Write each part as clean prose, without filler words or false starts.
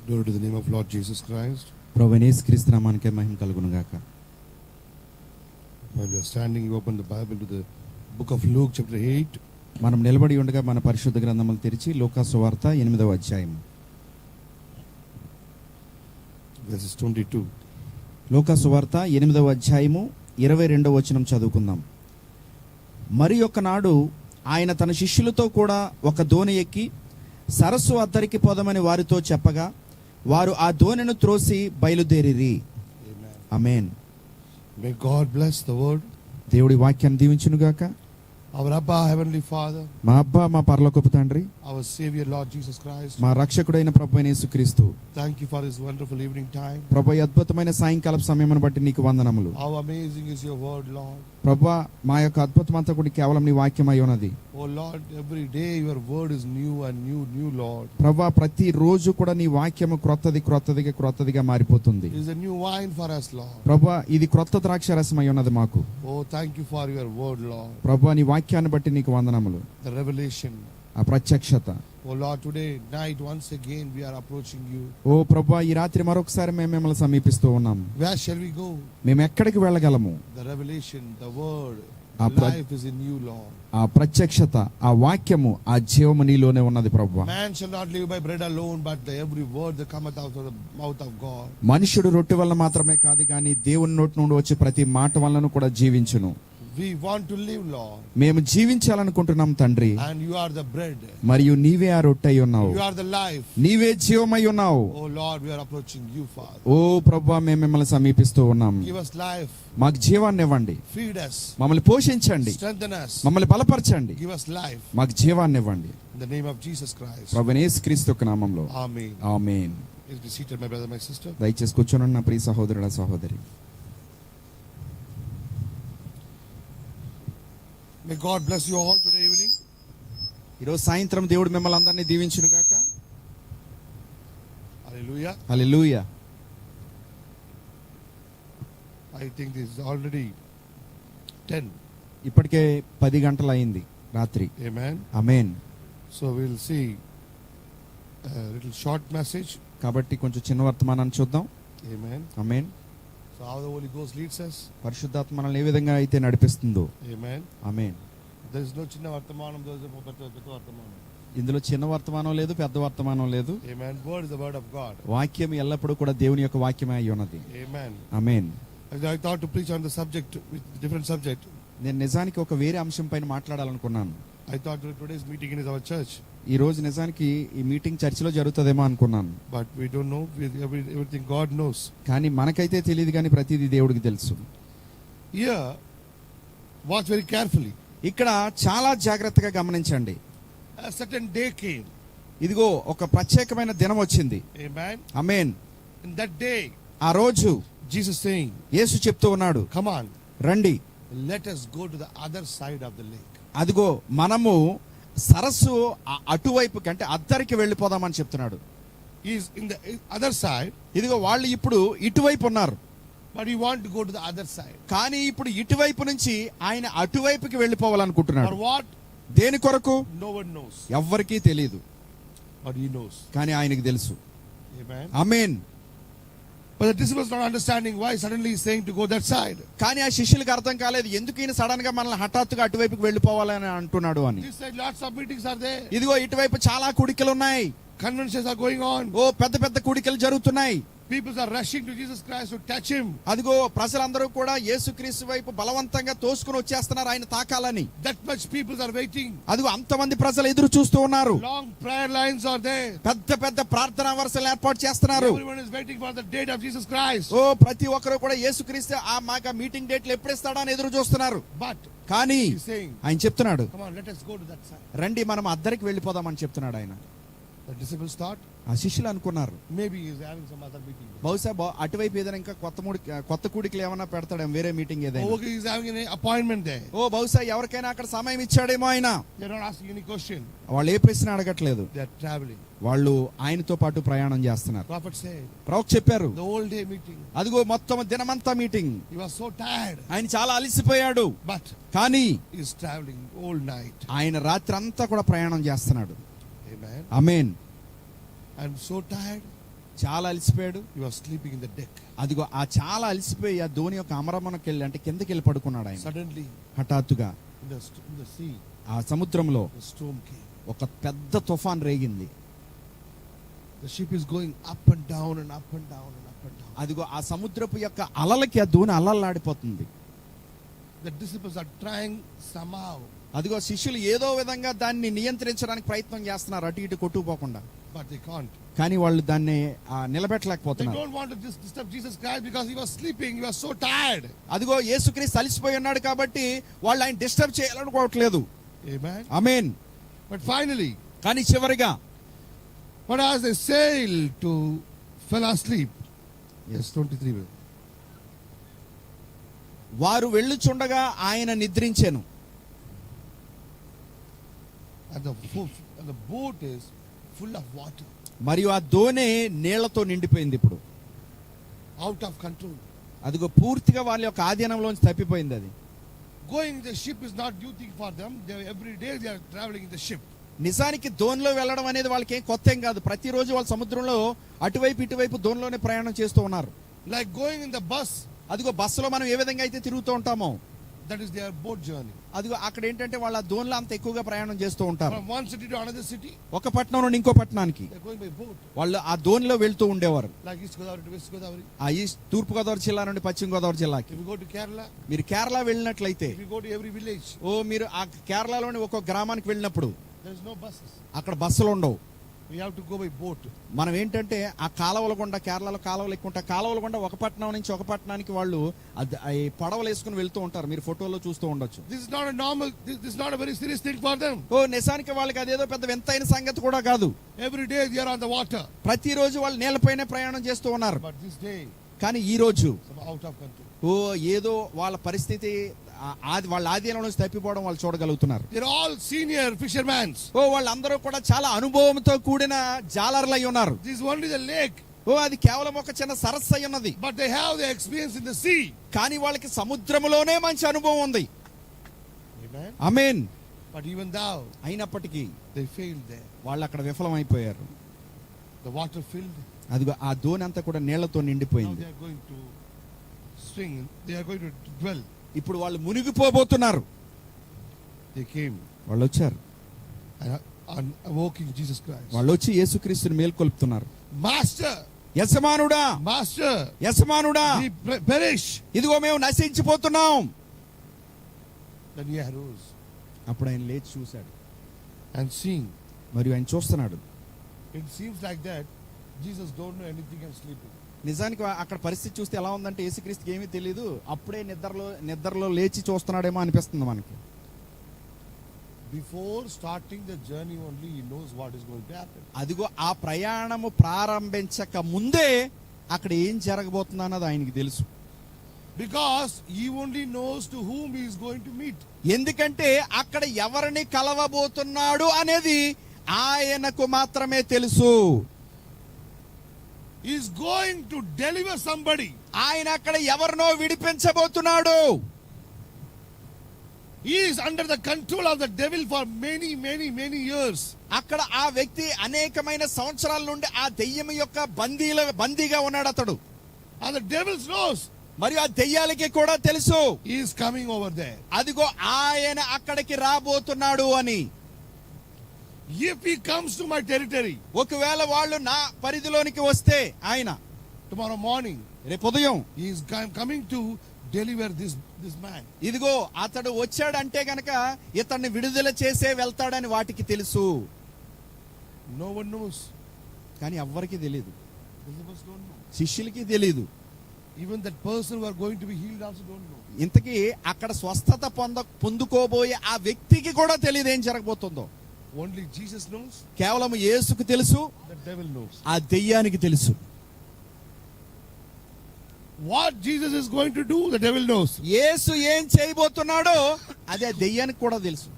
Glory to the name of Lord Jesus Christ. ప్రభువైన యేసుక్రీస్తు నామానికే మహిమ కలుగును గాక. While we are standing, you open the Bible to the book of Luke chapter 8. మనం నిలబడి ఉండగా మన పరిశుద్ధ గ్రంథములు తెరిచి లూకా సువార్త 8వ అధ్యాయం verses 22. లూకా సువార్త 8వ అధ్యాయము 22వ వచనం చదువుకుందాం. మరి ఒకనాడు ఆయన తన శిష్యులతో కూడా ఒక దోణి ఎక్కి సరస్సు అద్దరికి పోదామని వారితో చెప్పగా వారు ఆ దోణిను త్రోసి బయలుదేరిరి. ఆమేన్. May God bless the word. దేవుడి వాక్యాన్ని దీవించును గాక. Our Abba, Heavenly Father, మా అబ్బా, మా పరలోకపు తండ్రి, our Savior Lord Jesus Christ, మా రక్షకుడైన ప్రభువైన యేసుక్రీస్తు, thank you for this wonderful evening time. ప్రభు, ఈ అద్భుతమైన సాయంకాలపు సమయమును బట్టి నీకు వందనములు. How amazing is your word, Lord. ప్రభు, మా యొక్క అద్భుతమంతా కూడా కేవలం నీ వాక్యమై ఉన్నది. Oh Lord, every day your word is new and new, Lord. ప్రభు, ప్రతి రోజు కూడా నీ వాక్యము క్రొత్తదిగా మారిపోతుంది. It is a new wine for us, Lord. ప్రభు, ఇది క్రొత్త ద్రాక్ష రసమై ఉన్నది మాకు. Oh, thank you for your word, Lord. ప్రభు, నీ వాక్యాన్ని బట్టి నీకు వందనములు. The revelation. ఆ ప్రత్యక్షత. Oh Lord, today night once again we are approaching you. ఓ ప్రభు, ఈ రాత్రి మరొకసారి మేము మిమ్మల్ని సమీపిస్తూ ఉన్నాము. Where shall we go? మేము ఎక్కడికి వెళ్ళగలము? The revelation, the word, Our life is in you, Lord. ఆ ప్రత్యక్షత, ఆ వాక్యము, ఆ జీవము నీలోనే ఉన్నది ప్రభు. Man shall not live by bread alone, but the every word that cometh out of the mouth of God. మనుషుడు రొట్టె వల్ల మాత్రమే కాదు కానీ దేవుని నోటి నుండి వచ్చే ప్రతి మాట వలన కూడా జీవించును. We want to live, Lord. మేము జీవించాలనుకుంటున్నాం తండ్రి. And you are the bread. మరియు నీవే ఆ రొట్టె అయి ఉన్నావు. You are the life. నీవే జీవమై ఉన్నావు. Oh Lord, we are approaching you, Father. ఓ ప్రభువా, మేము మిమ్మల్ని సమీపిస్తూ ఉన్నాం. Give us life. మాకు జీవాన్ని ఇవ్వండి. Feed us. మమ్మల్ని పోషించండి. Strengthen us. మమ్మల్ని బలపరచండి. Give us life. మాకు జీవాన్ని ఇవ్వండి. In the name of Jesus Christ. ప్రభువైన యేసుక్రీస్తు యొక్క నామములో. Amen. Amen. Please be seated, my brother, my sister. దయచేసి కూర్చోనండి నా ప్రియ సహోదరుడా, సహోదరి. May God bless you all today evening. ఈరోజు సాయంత్రం దేవుడు మిమ్మల్ని అందరినీ దీవించును గాక. Hallelujah. Hallelujah. I think this is already 10. ఇప్పటికే 10 గంటలు అయింది రాత్రి. Amen. Amen. So we'll see a little short message. కాబట్టి కొంచెం చిన్న వర్తమానాన్ని చూద్దాం. Amen. Amen. So how the Holy Ghost leads us. పరిశుద్ధాత్మ మనల్ని ఏ విధంగా అయితే నడిపిస్తుందో. Amen. Amen. There is no chinna vartamanam, there is no petha vartamanam. ఇందులో చిన్న వర్తమానం లేదు, పెద్ద వర్తమానం లేదు. Amen. Word is the word of God. వాక్యం ఎల్లప్పుడూ కూడా దేవుని యొక్క వాక్యమే అయి ఉన్నది. Amen. Amen. I thought to preach on the subject, with different subject. నేను నిజానికి ఒక వేరే అంశం పైన మాట్లాడాలనుకున్నాను. I thought today's meeting is our church. ఈ రోజు నిజానికి ఈ మీటింగ్ చర్చిలో జరుగుతుందేమో అనుకున్నాను. But we don't know. Everything God knows. కానీ మనకైతే తెలియదు, కానీ ప్రతిదీ దేవుడికి తెలుసు. Here, watch very carefully. ఇక్కడ చాలా జాగ్రత్తగా గమనించండి. A certain day came. ఇదిగో ఒక ప్రత్యేకమైన దినం వచ్చింది. Amen. Amen. In that day, ఆ రోజు Jesus saying, యేసు చెప్తూ ఉన్నాడు, come on, రండి, let us go to the other side of the lake. అదిగో మనము సరస్సు అటువైపుకి, అంటే అద్దరికి వెళ్ళిపోదామని చెప్తున్నాడు. He's in the other side. ఇదిగో వాళ్ళు ఇప్పుడు ఇటువైపు ఉన్నారు. But he want to go to the other side. కానీ ఇప్పుడు ఇటువైపు నుంచి ఆయన అటువైపుకి వెళ్ళిపోవాలనుకుంటున్నాడు. For what? దేని కొరకు? No one knows. ఎవ్వరికీ తెలియదు. But he knows. కానీ ఆయనకి తెలుసు. Amen. Amen. But the disciples not understanding why suddenly he's saying to go that side. కానీ ఆ శిష్యులకు అర్థం కాలేదు, ఎందుకు ఈయన సడన్ గా మనల్ని హఠాత్తుగా అటువైపుకి వెళ్ళిపోవాలని అంటున్నాడు అని. This side lots of meetings are there. ఇదిగో ఇటువైపు చాలా కూడికలు ఉన్నాయి. Conventions are going on. ఓ పెద్ద పెద్ద కూడికలు జరుగుతున్నాయి. People are rushing to Jesus Christ to touch him. అదిగో ప్రజలందరూ కూడా యేసుక్రీస్తు వైపు బలవంతంగా తోసుకుని వచ్చేస్తున్నారు ఆయన తాకాలని. That much people are waiting. అదిగో అంతమంది ప్రజలు ఎదురు చూస్తూ ఉన్నారు. Long prayer lines are there. పెద్ద పెద్ద ప్రార్థనా వరుసలు ఏర్పాటు చేస్తున్నారు. Everyone is waiting for the date of Jesus Christ. ఓ ప్రతి ఒక్కరు కూడా యేసుక్రీస్తు ఆ మాకు మీటింగ్ డేట్లు ఎప్పుడు ఇస్తాడా అని ఎదురు చూస్తున్నారు. But కానీ he's saying, ఆయన చెప్తున్నాడు, come on, let us go to that side. రండి మనం అద్దరికి వెళ్ళిపోదామని చెప్తున్నాడు ఆయన. The disciples thought ఆ శిష్యులు అనుకున్నారు, maybe he is having some other meeting. బహుశా అటువైపు ఏదైనా ఇంకా కొత్త కూడికలు ఏమైనా పెడతాడేమో, వేరే మీటింగ్ ఏదైనా. Oh, okay, he is having an appointment there. ఓ బహుశా ఎవరికైనా అక్కడ సమయం ఇచ్చాడేమో ఆయన. They are not asking any question. వాళ్ళు ఏ ప్రశ్న అడగట్లేదు. They are traveling. వాళ్ళు ఆయనతో పాటు ప్రయాణం చేస్తున్నారు. Prophet said, ప్రవక్త చెప్పారు, the whole day meeting. అదిగో మొత్తం దినమంతా meeting. He was so tired. ఆయన చాలా అలసిపోయాడు. But కానీ he is traveling all night. ఆయన రాత్రి అంతా కూడా ప్రయాణం చేస్తున్నాడు. Amen. Amen. I'm so tired. చాలా అలసిపోయాడు. He was sleeping in the deck. అదిగో ఆ చాలా అలసిపోయి ఆ ధోని యొక్క అమరమునకి వెళ్ళి అంటే కిందకి వెళ్ళి పడుకున్నాడు ఆయన. Suddenly, హఠాత్తుగా in the sea, ఆ సముద్రంలో the storm came. ఒక పెద్ద తుఫాన్ రేగింది. The ship is going up and down and up and down and up and down. అదిగో ఆ సముద్రపు యొక్క అలలకి ఆ Dhoni అలల్లాడిపోతుంది. The disciples are trying somehow, అదిగో శిష్యులు ఏదో విధంగా దాన్ని నియంత్రించడానికి ప్రయత్నం చేస్తున్నారు, అటు ఇటు కొట్టుకుపోకుండా. but they can't. కానీ వాళ్ళు దాన్ని They నిలబెట్టలేకపోతున్నారు. don't want to disturb Jesus Christ because he was sleeping. He was so tired. అదిగో యేసుక్రీస్తు అలసిపోయి ఉన్నాడు కాబట్టి వాళ్ళు ఆయన డిస్టర్బ్ చేయాలనుకోవట్లేదు. Amen. ఆమేన్. But finally, కానీ చివరిగా but as they sailed to fell asleep. Yes, 23. వారు వెళ్ళుచుండగా ఆయన నిద్రించెను. And the boat is full of water, మరియు ఆ దోణి నీళ్లతో నిండిపోయింది. ఇప్పుడు out of control. అదిగో పూర్తిగా వాళ్ళ యొక్క ఆధీనంలోంచి తప్పిపోయింది. అది Going in the ship is not new thing for them. Every day they are traveling in the ship. నిజానికి దోణిలో వెళ్ళడం అనేది వాళ్ళకి ఏం కొత్త ఏం కాదు. ప్రతిరోజు వాళ్ళ సముద్రంలో అటువైపు ఇటువైపు దోణిలోనే ప్రయాణం చేస్తూ ఉన్నారు. Like going in the bus, అదిగో బస్సులో మనం ఏ విధంగా అయితే తిరుగుతూ ఉంటామో that is their boat journey. అదిగో అక్కడ ఏంటంటే వాళ్ళ దోణిలో అంత ఎక్కువగా ప్రయాణం చేస్తూ ఉంటారు. From one city to another city, ఒక పట్టణం నుండి ఇంకో పట్టణానికి they are going by boat. వాళ్ళు ఆ దోణిలో వెళ్తూ ఉండేవారు. Like East Godavari to West Godavari. ఆ ఈస్ట్ తూర్పు గోదావరి జిల్లా నుండి పశ్చిమ గోదావరి జిల్లాకి. If you go to Kerala, మీరు కేరళ వెళ్ళినట్లయితే if you go to every village, మీరు ఆ కేరళలోని ఒక్కొక్క గ్రామానికి వెళ్ళినప్పుడు there is no buses. అక్కడ బస్సులు ఉండవు. We have to go by boat. మనం ఏంటంటే ఆ కాలువల గుండా, కేరళలో కాలువలు ఎక్కువ ఉంటాయి, కాలువల గుండా ఒక పట్టణం నుంచి ఒక పట్టణానికి వాళ్ళు ఈ పడవలు వేసుకుని వెళ్తూ ఉంటారు. మీరు ఫోటోలో చూస్తూ ఉండొచ్చు. This is not a normal, this is not a very serious thing for them. నిజానికి వాళ్ళకి అదేదో పెద్ద వింతైన సంగతి కూడా కాదు. Every day they are on the water. ప్రతిరోజు వాళ్ళు నీళ్ళపైనే ప్రయాణం చేస్తూ ఉన్నారు. But this day, కానీ ఈ రోజు some out of control. ఏదో వాళ్ళ పరిస్థితి వాళ్ళ ఆధీనంలో తప్పిపోవడం వాళ్ళు చూడగలుగుతున్నారు. They're all senior fishermen. వాళ్ళందరూ కూడా చాలా అనుభవంతో కూడిన జాలర్లు అయి ఉన్నారు. This is only the lake. అది కేవలం ఒక చిన్న సరస్సు అయి ఉన్నది. But they have the experience in the sea. కానీ వాళ్ళకి సముద్రంలోనే మంచి అనుభవం ఉంది. Amen. Amen. But even though అయినప్పటికీ they failed there, వాళ్ళు అక్కడ విఫలమైపోయారు. the water filled. అదిగో ఆ దోణి అంతా కూడా నీళ్లతో Now నిండిపోయింది. they are going to swing. They are going to dwell. ఇప్పుడు వాళ్ళు మునిగిపోబోతున్నారు. They came వాళ్ళు వచ్చారు. and awoking Jesus Christ. వాళ్ళు వచ్చి యేసుక్రీస్తుని మేల్కొల్పుతున్నారు. Master, యజమానుడా, Master, యజమానుడా, we perish. ఇదిగో మేము నశించిపోతున్నాం. Then he arose అప్పుడు ఆయన లేచి చూశాడు. and seeing. మరియు ఆయన చూస్తున్నాడు. It seems like that Jesus don't know anything and sleeping. నిజానికి అక్కడ పరిస్థితి చూస్తే ఎలా ఉందంటే యేసుక్రీస్తుకి ఏమీ తెలియదు, అప్పుడే నిద్రలో లేచి చూస్తున్నాడేమో అనిపిస్తుంది మనకి. Before starting the journey only he knows what is going to happen. అదిగో ఆ ప్రయాణము ప్రారంభించక ముందే అక్కడ ఏం జరగబోతుందో అన్నది ఆయనకి తెలుసు. Because he only knows to whom he is going to meet. ఎందుకంటే అక్కడ ఎవరిని కలవబోతున్నాడు అనేది ఆయనకు మాత్రమే తెలుసు. He is going to deliver somebody. ఆయన అక్కడ ఎవరినో విడిపించబోతున్నాడు. He is under the control of the devil for many years. అక్కడ ఆ వ్యక్తి అనేకమైన సంవత్సరాల నుండి ఆ దెయ్యం యొక్క బందీగా ఉన్నాడు అతడు. And the devil knows. మరియు ఆ దెయ్యాలకి కూడా తెలుసు He is coming over there. అదిగో ఆయన అక్కడికి రాబోతున్నాడు అని. If he comes to my territory, ఒకవేళ వాళ్ళు నా పరిధిలోనికి వస్తే ఆయన tomorrow morning, రేపు ఉదయం he is coming to deliver this man. ఇదిగో అతడు వచ్చాడంటే గనక ఇతన్ని విడుదల చేసే వెళ్తాడని వాటికి తెలుసు. No one knows. కానీ ఎవ్వరికి తెలియదు. Disciples don't know. శిష్యులకి తెలియదు. Even that person who are going to be healed also don't know. ఇంతకీ అక్కడ స్వస్థత పొందుకోబోయే ఆ వ్యక్తికి కూడా తెలియదు ఏం జరగబోతుందో. Only Jesus knows. కేవలం యేసుకు తెలుసు, The devil knows. ఆ దెయ్యానికి తెలుసు. What Jesus is going to do, the devil knows. యేసు ఏం చేయబోతున్నాడో అదే దెయ్యానికి కూడా తెలుసు.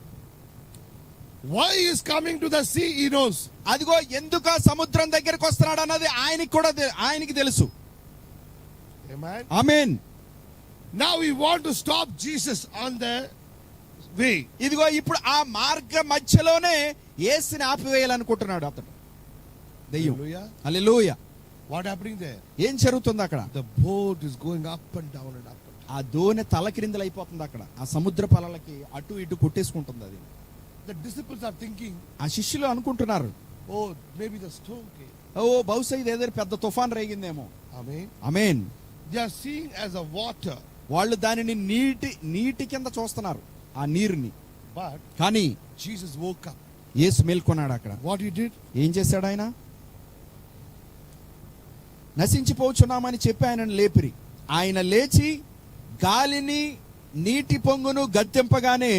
Why he is coming to the sea, he knows. అదిగో ఎందుకు ఆ సముద్రం దగ్గరికి వస్తున్నాడు అన్నది ఆయనకి తెలుసు. Amen. Amen. Now we want to stop Jesus on the way. ఇదిగో ఇప్పుడు ఆ మార్గ మధ్యలోనే యేసుని ఆపివేయాలనుకుంటున్నాడు అతడు, దెయ్యం. Hallelujah. Hallelujah. What happening there? ఏం జరుగుతుంది అక్కడ? The boat is going up and down and up and down. ఆ దోణి తలకిరిందలు అయిపోతుంది అక్కడ. ఆ సముద్ర పలలకి అటు ఇటు కొట్టేసుకుంటుంది అది. The disciples are thinking, ఆ శిష్యులు అనుకుంటున్నారు, oh, maybe the storm came. ఓ బహుశా ఇది ఏదైనా పెద్ద తుఫాన్ రేగిందేమో. Amen. Amen. They are seeing as a water. వాళ్ళు దానిని నీటి కింద చూస్తున్నారు, ఆ నీరుని. But కానీ Jesus woke up. యేసు మేల్కొన్నాడు అక్కడ. What he did? ఏం చేశాడు ఆయన? నశించిపోచున్నామని చెప్పి ఆయనను లేపిరి. ఆయన లేచి గాలిని నీటి పొంగును గద్దెంపగానే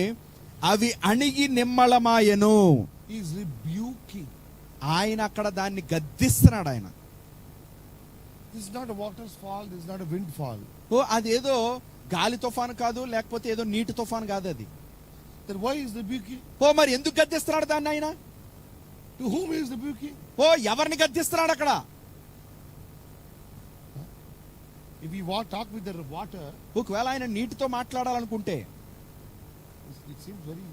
అవి అణిగి నిమ్మళమాయెను. He is rebuking. ఆయన అక్కడ దాన్ని గద్దిస్తున్నాడు ఆయన. This is not a water's fall. This is not a wind fall. ఓ అదేదో గాలి తుఫాను కాదు, లేకపోతే ఏదో నీటి తుఫాను కాదు అది. Then why is rebuking? ఓ మరి ఎందుకు గద్దిస్తున్నాడు దాన్ని ఆయన? To whom he is rebuking? ఓ ఎవరిని గద్దిస్తున్నాడు అక్కడ? If we talk with the water, ఒకవేళ ఆయన నీటితో మాట్లాడాలనుకుంటే, it seems very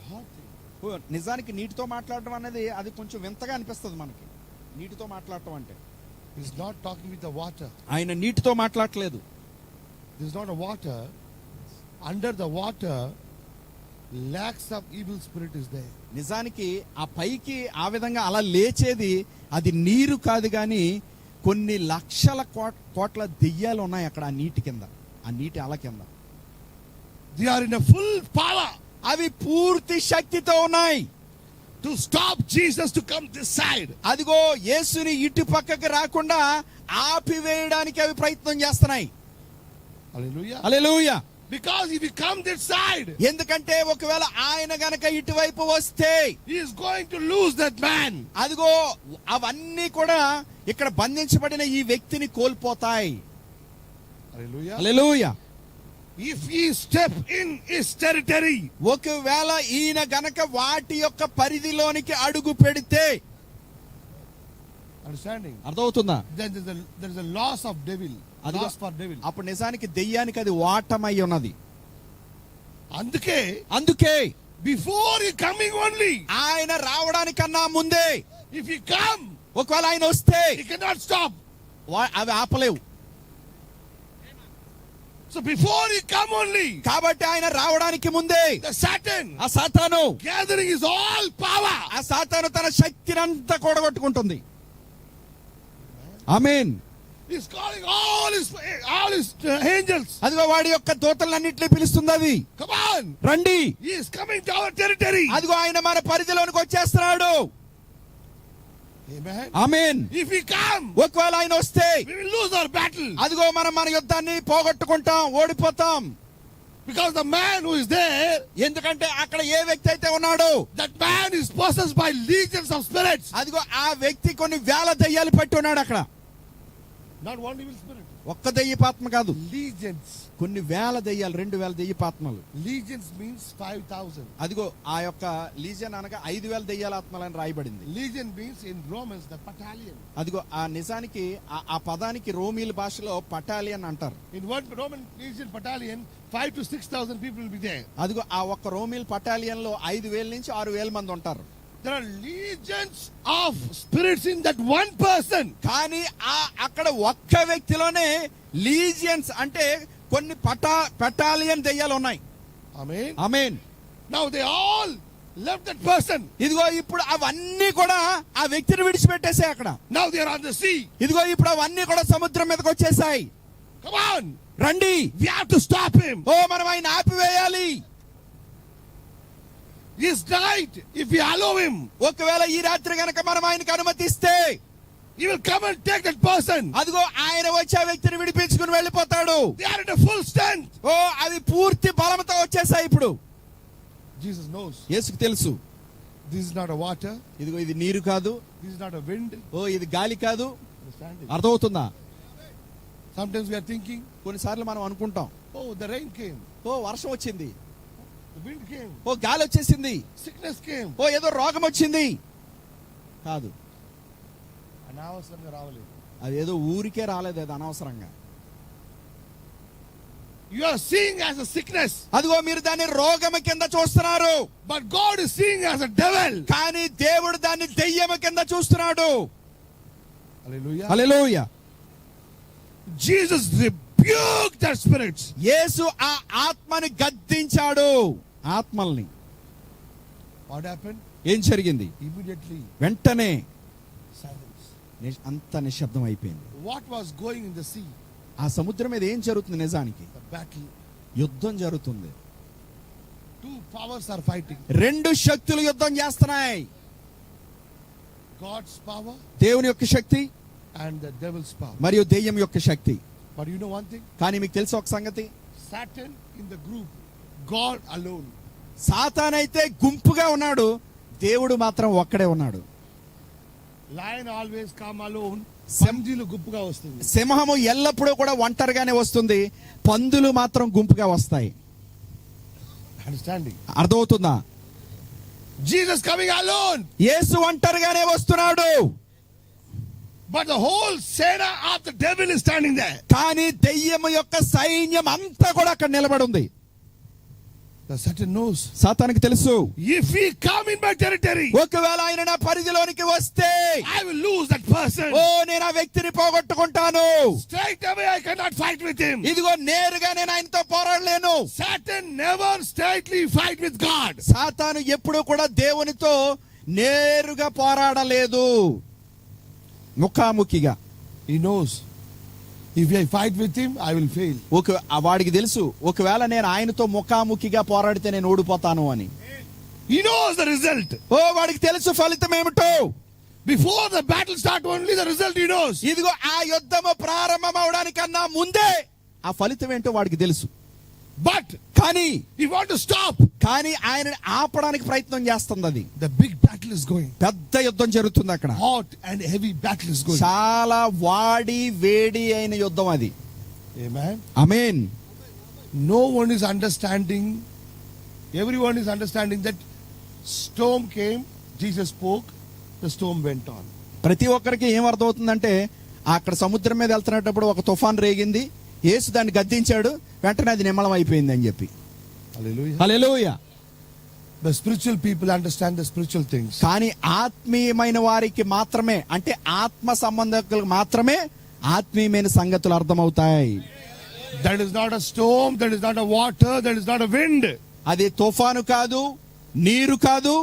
hard thing. ఓ నిజానికి నీటితో మాట్లాడడం అనేది అది కొంచెం వింతగా అనిపిస్తుంది మనకి. నీటితో మాట్లాడటం అంటే He's not talking with the water. ఆయన నీటితో మాట్లాడట్లేదు. This is not a water. Under the water, lakhs of evil spirit is there. నిజానికి ఆ పైకి ఆ విధంగా అలా లేచేది అది నీరు కాదు, కానీ కొన్ని లక్షల కోట్ల దెయ్యాలు ఉన్నాయి అక్కడ ఆ నీటి కింద, ఆ నీటి అల కింద. They are in a full power అవి పూర్తి శక్తితో ఉన్నాయి to stop Jesus to come this side. అదిగో యేసుని ఇటు పక్కకి రాకుండా ఆపివేయడానికి అవి ప్రయత్నం చేస్తున్నాయి. Hallelujah. Hallelujah. Because if he come this side, ఎందుకంటే ఒకవేళ ఆయన గనక ఇటువైపు వస్తే he is going to lose that man. అదిగో అవన్నీ కూడా ఇక్కడ బంధించబడిన ఈ వ్యక్తిని కోల్పోతాయి. Hallelujah. Hallelujah. If he step in his territory, ఒకవేళ ఈయన గనక వాటి యొక్క పరిధిలోనికి అడుగు పెడితే, understanding? అర్థమవుతుందా? Then there is a loss of devil. అదిగో Loss for devil. అప్పుడు నిజానికి దెయ్యానికి అది వాటమై ఉన్నది. అందుకే before he coming only, ఆయన రావడానికన్నా ముందే if he come, ఒకవేళ ఆయన వస్తే he cannot stop. అవి ఆపలేవు. So before he come only, కాబట్టి ఆయన రావడానికి ముందే the Satan ఆ సాతాను gathering his all power. ఆ సాతాను తన శక్తిని అంతా కూడగొట్టుకుంటుంది. ఆమేన్. He's calling all his angels. అదిగో వాడి యొక్క దూతలన్నిటిని పిలుస్తుంది అది. Come on, రండి. he is coming to our territory. అదిగో ఆయన మన పరిధిలోనికి వచ్చేస్తున్నాడు. Amen. Amen. If he come, ఒకవేళ ఆయన వస్తే we will lose our battle. అదిగో మనం మన యుద్ధాన్ని పోగొట్టుకుంటాం, ఓడిపోతాం. Because the man who is there, ఎందుకంటే అక్కడ ఏ వ్యక్తి అయితే ఉన్నాడో that man is possessed by legions of spirits. అదిగో ఆ వ్యక్తి కొన్ని వేల దయ్యాలు పట్టి ఉన్నాడు అక్కడ. Not one evil spirit. ఒక్క దయ్యపాత్మ కాదు, Legions. కొన్ని వేల దయ్యాలు, 2000 దయ్యపాత్మలు. Legions means 5,000. అదిగో ఆ యొక్క లీజియన్ అనగా 5000 దయ్యాల ఆత్మలని రాయబడింది. Legion means in Romans the battalion. అదిగో ఆ నిజానికి ఆ పదానికి రోమీల భాషలో పటాలియన్ అంటారు. In one Roman legion battalion, 5,000 to 6,000 people will be there. అదిగో ఆ ఒక్క రోమిల్ పటాలియన్ లో 5000 నుంచి 6000 మంది ఉంటారు. There are legions of spirits in that one person. కానీ అక్కడ ఒక్క వ్యక్తిలోనే లీజియన్స్ అంటే కొన్ని పటాలియన్ దయ్యాలు ఉన్నాయి. Amen. Amen. Now they all left that person. ఇదిగో ఇప్పుడు అవన్నీ కూడా ఆ వ్యక్తిని విడిచిపెట్టేసాయి అక్కడ. Now they are on the sea. ఇదిగో ఇప్పుడు అవన్నీ కూడా సముద్రం మీదకి వచ్చేసాయి. Come on. రండి. We have to stop him. ఓ మనం ఆయన ఆపివేయాలి. This night, if we allow him, ఒకవేళ ఈ రాత్రి గనక మనం ఆయనకు అనుమతిస్తే he will come and take that person. అదిగో ఆయన వచ్చే ఆ వ్యక్తిని విడిపించుకుని వెళ్ళిపోతాడు. They are at a full strength. ఓ అవి పూర్తి బలంతో వచ్చేసాయి ఇప్పుడు. Jesus knows. యేసుకు తెలుసు. This is not a water. ఇదిగో ఇది నీరు కాదు. This is not a wind. ఓ ఇది గాలి కాదు. Understanding? అర్థమవుతుందా? Sometimes we are thinking, కొన్నిసార్లు మనం అనుకుంటాం, oh, the rain came. ఓ వర్షం వచ్చింది, The wind came. ఓ గాలి వచ్చేసింది, Sickness came. ఓ ఏదో రోగం వచ్చింది. కాదు, అనవసరంగా రావలేదు. అది ఏదో ఊరికే రాలేదు, అది అనవసరంగా. You are seeing as a sickness, అదిగో మీరు దాన్ని రోగం కింద చూస్తున్నారు, but God is seeing as a devil. కానీ దేవుడు దాన్ని దెయ్యం కింద చూస్తున్నాడు. Hallelujah. Hallelujah. Jesus rebuked the spirits. యేసు ఆ ఆత్మని గద్దించాడు. ఆత్మల్ని. What happened? ఏం జరిగింది? Immediately వెంటనే silence. అంత నిశ్శబ్దం అయిపోయింది. What was going in the sea? ఆ సముద్రం మీద ఏం జరుగుతుంది? నిజానికి The battle. యుద్ధం జరుగుతుంది. Two powers are fighting. రెండు శక్తులు యుద్ధం చేస్తున్నాయి. God's power దేవుని యొక్క శక్తి and the devil's power. మరియు దెయ్యం యొక్క శక్తి. But you know one thing? కానీ మీకు తెలుసు ఒక సంగతి, Satan in the group, God alone. సాతానైతే గుంపుగా ఉన్నాడు, దేవుడు మాత్రం ఒక్కడే ఉన్నాడు. Lion always come alone. పందులు గుంపుగా వస్తుంది. సింహము ఎల్లప్పుడూ కూడా ఒంటరిగానే వస్తుంది, పందులు మాత్రం గుంపుగా వస్తాయి. Understanding? అర్థమవుతుందా? Jesus coming alone. యేసు ఒంటరిగానే వస్తున్నాడు, But the whole Sena of the devil is standing there. కానీ దెయ్యము యొక్క సైన్యం అంతా కూడా అక్కడ నిలబడి ఉంది. The Satan knows. సాతానికి తెలుసు, If he come in my territory, ఒకవేళ ఆయన నా పరిధిలోనికి వస్తే I will lose that person. ఓ నేను ఆ వ్యక్తిని పోగొట్టుకుంటాను. Straight away I cannot fight with him. ఇదిగో నేరుగా నేను ఆయనతో పోరాడలేను. Satan never straightly fight with God. సాతాను ఎప్పుడూ కూడా దేవునితో నేరుగా పోరాడలేదు, ముఖాముఖిగా. He knows. If I fight with him, I will fail. వాడికి తెలుసు, ఒకవేళ నేను ఆయనతో ముఖాముఖిగా పోరాడితే నేను ఓడిపోతాను అని. He knows the result. ఓ వాడికి తెలుసు ఫలితం ఏమిటో. Before the battle start, only the result he knows. ఇదిగో ఆ యుద్ధము ప్రారంభం అవడానికన్నా ముందే ఆ ఫలితం ఏంటో వాడికి తెలుసు. But కానీ he want to stop. కానీ ఆయన ఆపడానికి ప్రయత్నం చేస్తుంది. అది The big battle is going. పెద్ద యుద్ధం జరుగుతుంది అక్కడ. Hot and heavy battle is going. చాలా వాడి వేడి అయిన యుద్ధం అది. Amen. Amen. No one is understanding. Everyone is understanding that storm came. Jesus spoke. The storm went on. ప్రతి ఒక్కరికి ఏం అర్థమవుతుందంటే, అక్కడ సముద్రం మీద వెళ్తున్నప్పుడు ఒక తుఫాన్ రేగింది, యేసు దాన్ని గద్దించాడు, వెంటనే అది నిమ్మలం అయిపోయింది అని చెప్పి. Hallelujah. Hallelujah. The spiritual people understand the spiritual things. కానీ ఆత్మీయమైన వారికి మాత్రమే, అంటే ఆత్మ సంబంధికులకు మాత్రమే ఆత్మీయమైన సంగతులు అర్థమవుతాయి. That is not a storm. That is not a water. That is not a wind. అది తుఫాను కాదు, నీరు కాదు,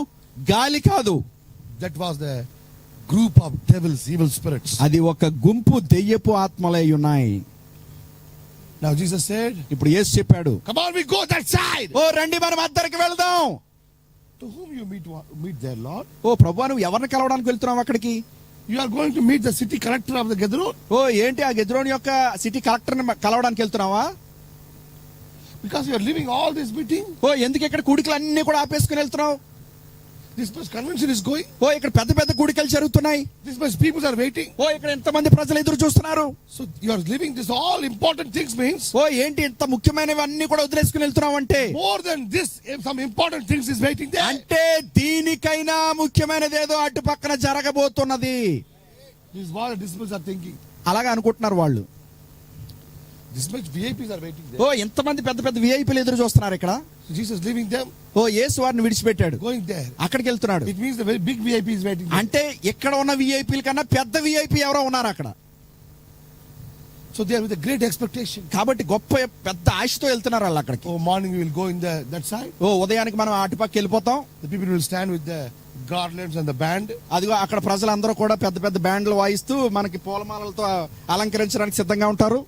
గాలి కాదు. That was the group of devils, evil spirits. అది ఒక గుంపు దెయ్యపు ఆత్మలై ఉన్నాయి. Now Jesus said, ఇప్పుడు యేసు చెప్పాడు, come on, we go that side. ఓ రండి మనం అద్దరికి వెళ్దాం. To whom you meet there, Lord? ఓ ప్రభువా, నువ్వు ఎవరిని కలవడానికి వెళ్తున్నావు అక్కడికి? You are going to meet the city collector of the Gedron. ఓ ఏంటి, ఆ గెద్రోని యొక్క సిటీ కలెక్టర్ ని కలవడానికి వెళ్తున్నావా? Because you are leaving all this meeting. ఓ ఎందుకు ఇక్కడ కూడికలు అన్ని కూడా ఆపేసుకుని వెళ్తున్నావు? This much convention is going. ఓ ఇక్కడ పెద్ద పెద్ద కూడికలు జరుగుతున్నాయి. This much people are waiting. ఓ ఇక్కడ ఎంతమంది ప్రజలు ఎదురు చూస్తున్నారు. So you are leaving this all important things means ఓ ఏంటి ఇంత ముఖ్యమైనవి అన్ని కూడా వదిలేసుకుని వెళ్తున్నావు అంటే, more than this, some important things is waiting there. అంటే దీనికైనా ముఖ్యమైనది ఏదో అటు పక్కన జరగబోతున్నది. This is what the disciples are thinking. అలాగా అనుకుంటున్నారు వాళ్ళు. This much VIPs are waiting oh there. ఎంతమంది పెద్ద పెద్ద విఐపీలు ఎదురు చూస్తున్నారు ఇక్కడ. So Jesus leaving them, ఓ యేసు వారిని విడిచిపెట్టాడు, going there. అక్కడికి వెళ్తున్నాడు. It means the very big VIP is waiting there. అంటే ఇక్కడ ఉన్న విఐపీల కన్నా పెద్ద విఐపీ ఎవరో ఉన్నారు అక్కడ. So they are with a great expectation. కాబట్టి గొప్ప పెద్ద ఆశతో వెళ్తున్నారు వాళ్ళు అక్కడికి. Oh, morning we will go in that side. ఓ ఉదయానికి మనం అటుపక్క వెళ్ళిపోతాం. The people will stand with the garlands and the band. అదిగో అక్కడ ప్రజలందరూ కూడా పెద్ద పెద్ద బ్యాండ్లు వాయిస్తూ మనకి పూలమాలలతో అలంకరించడానికి సిద్ధంగా ఉంటారు.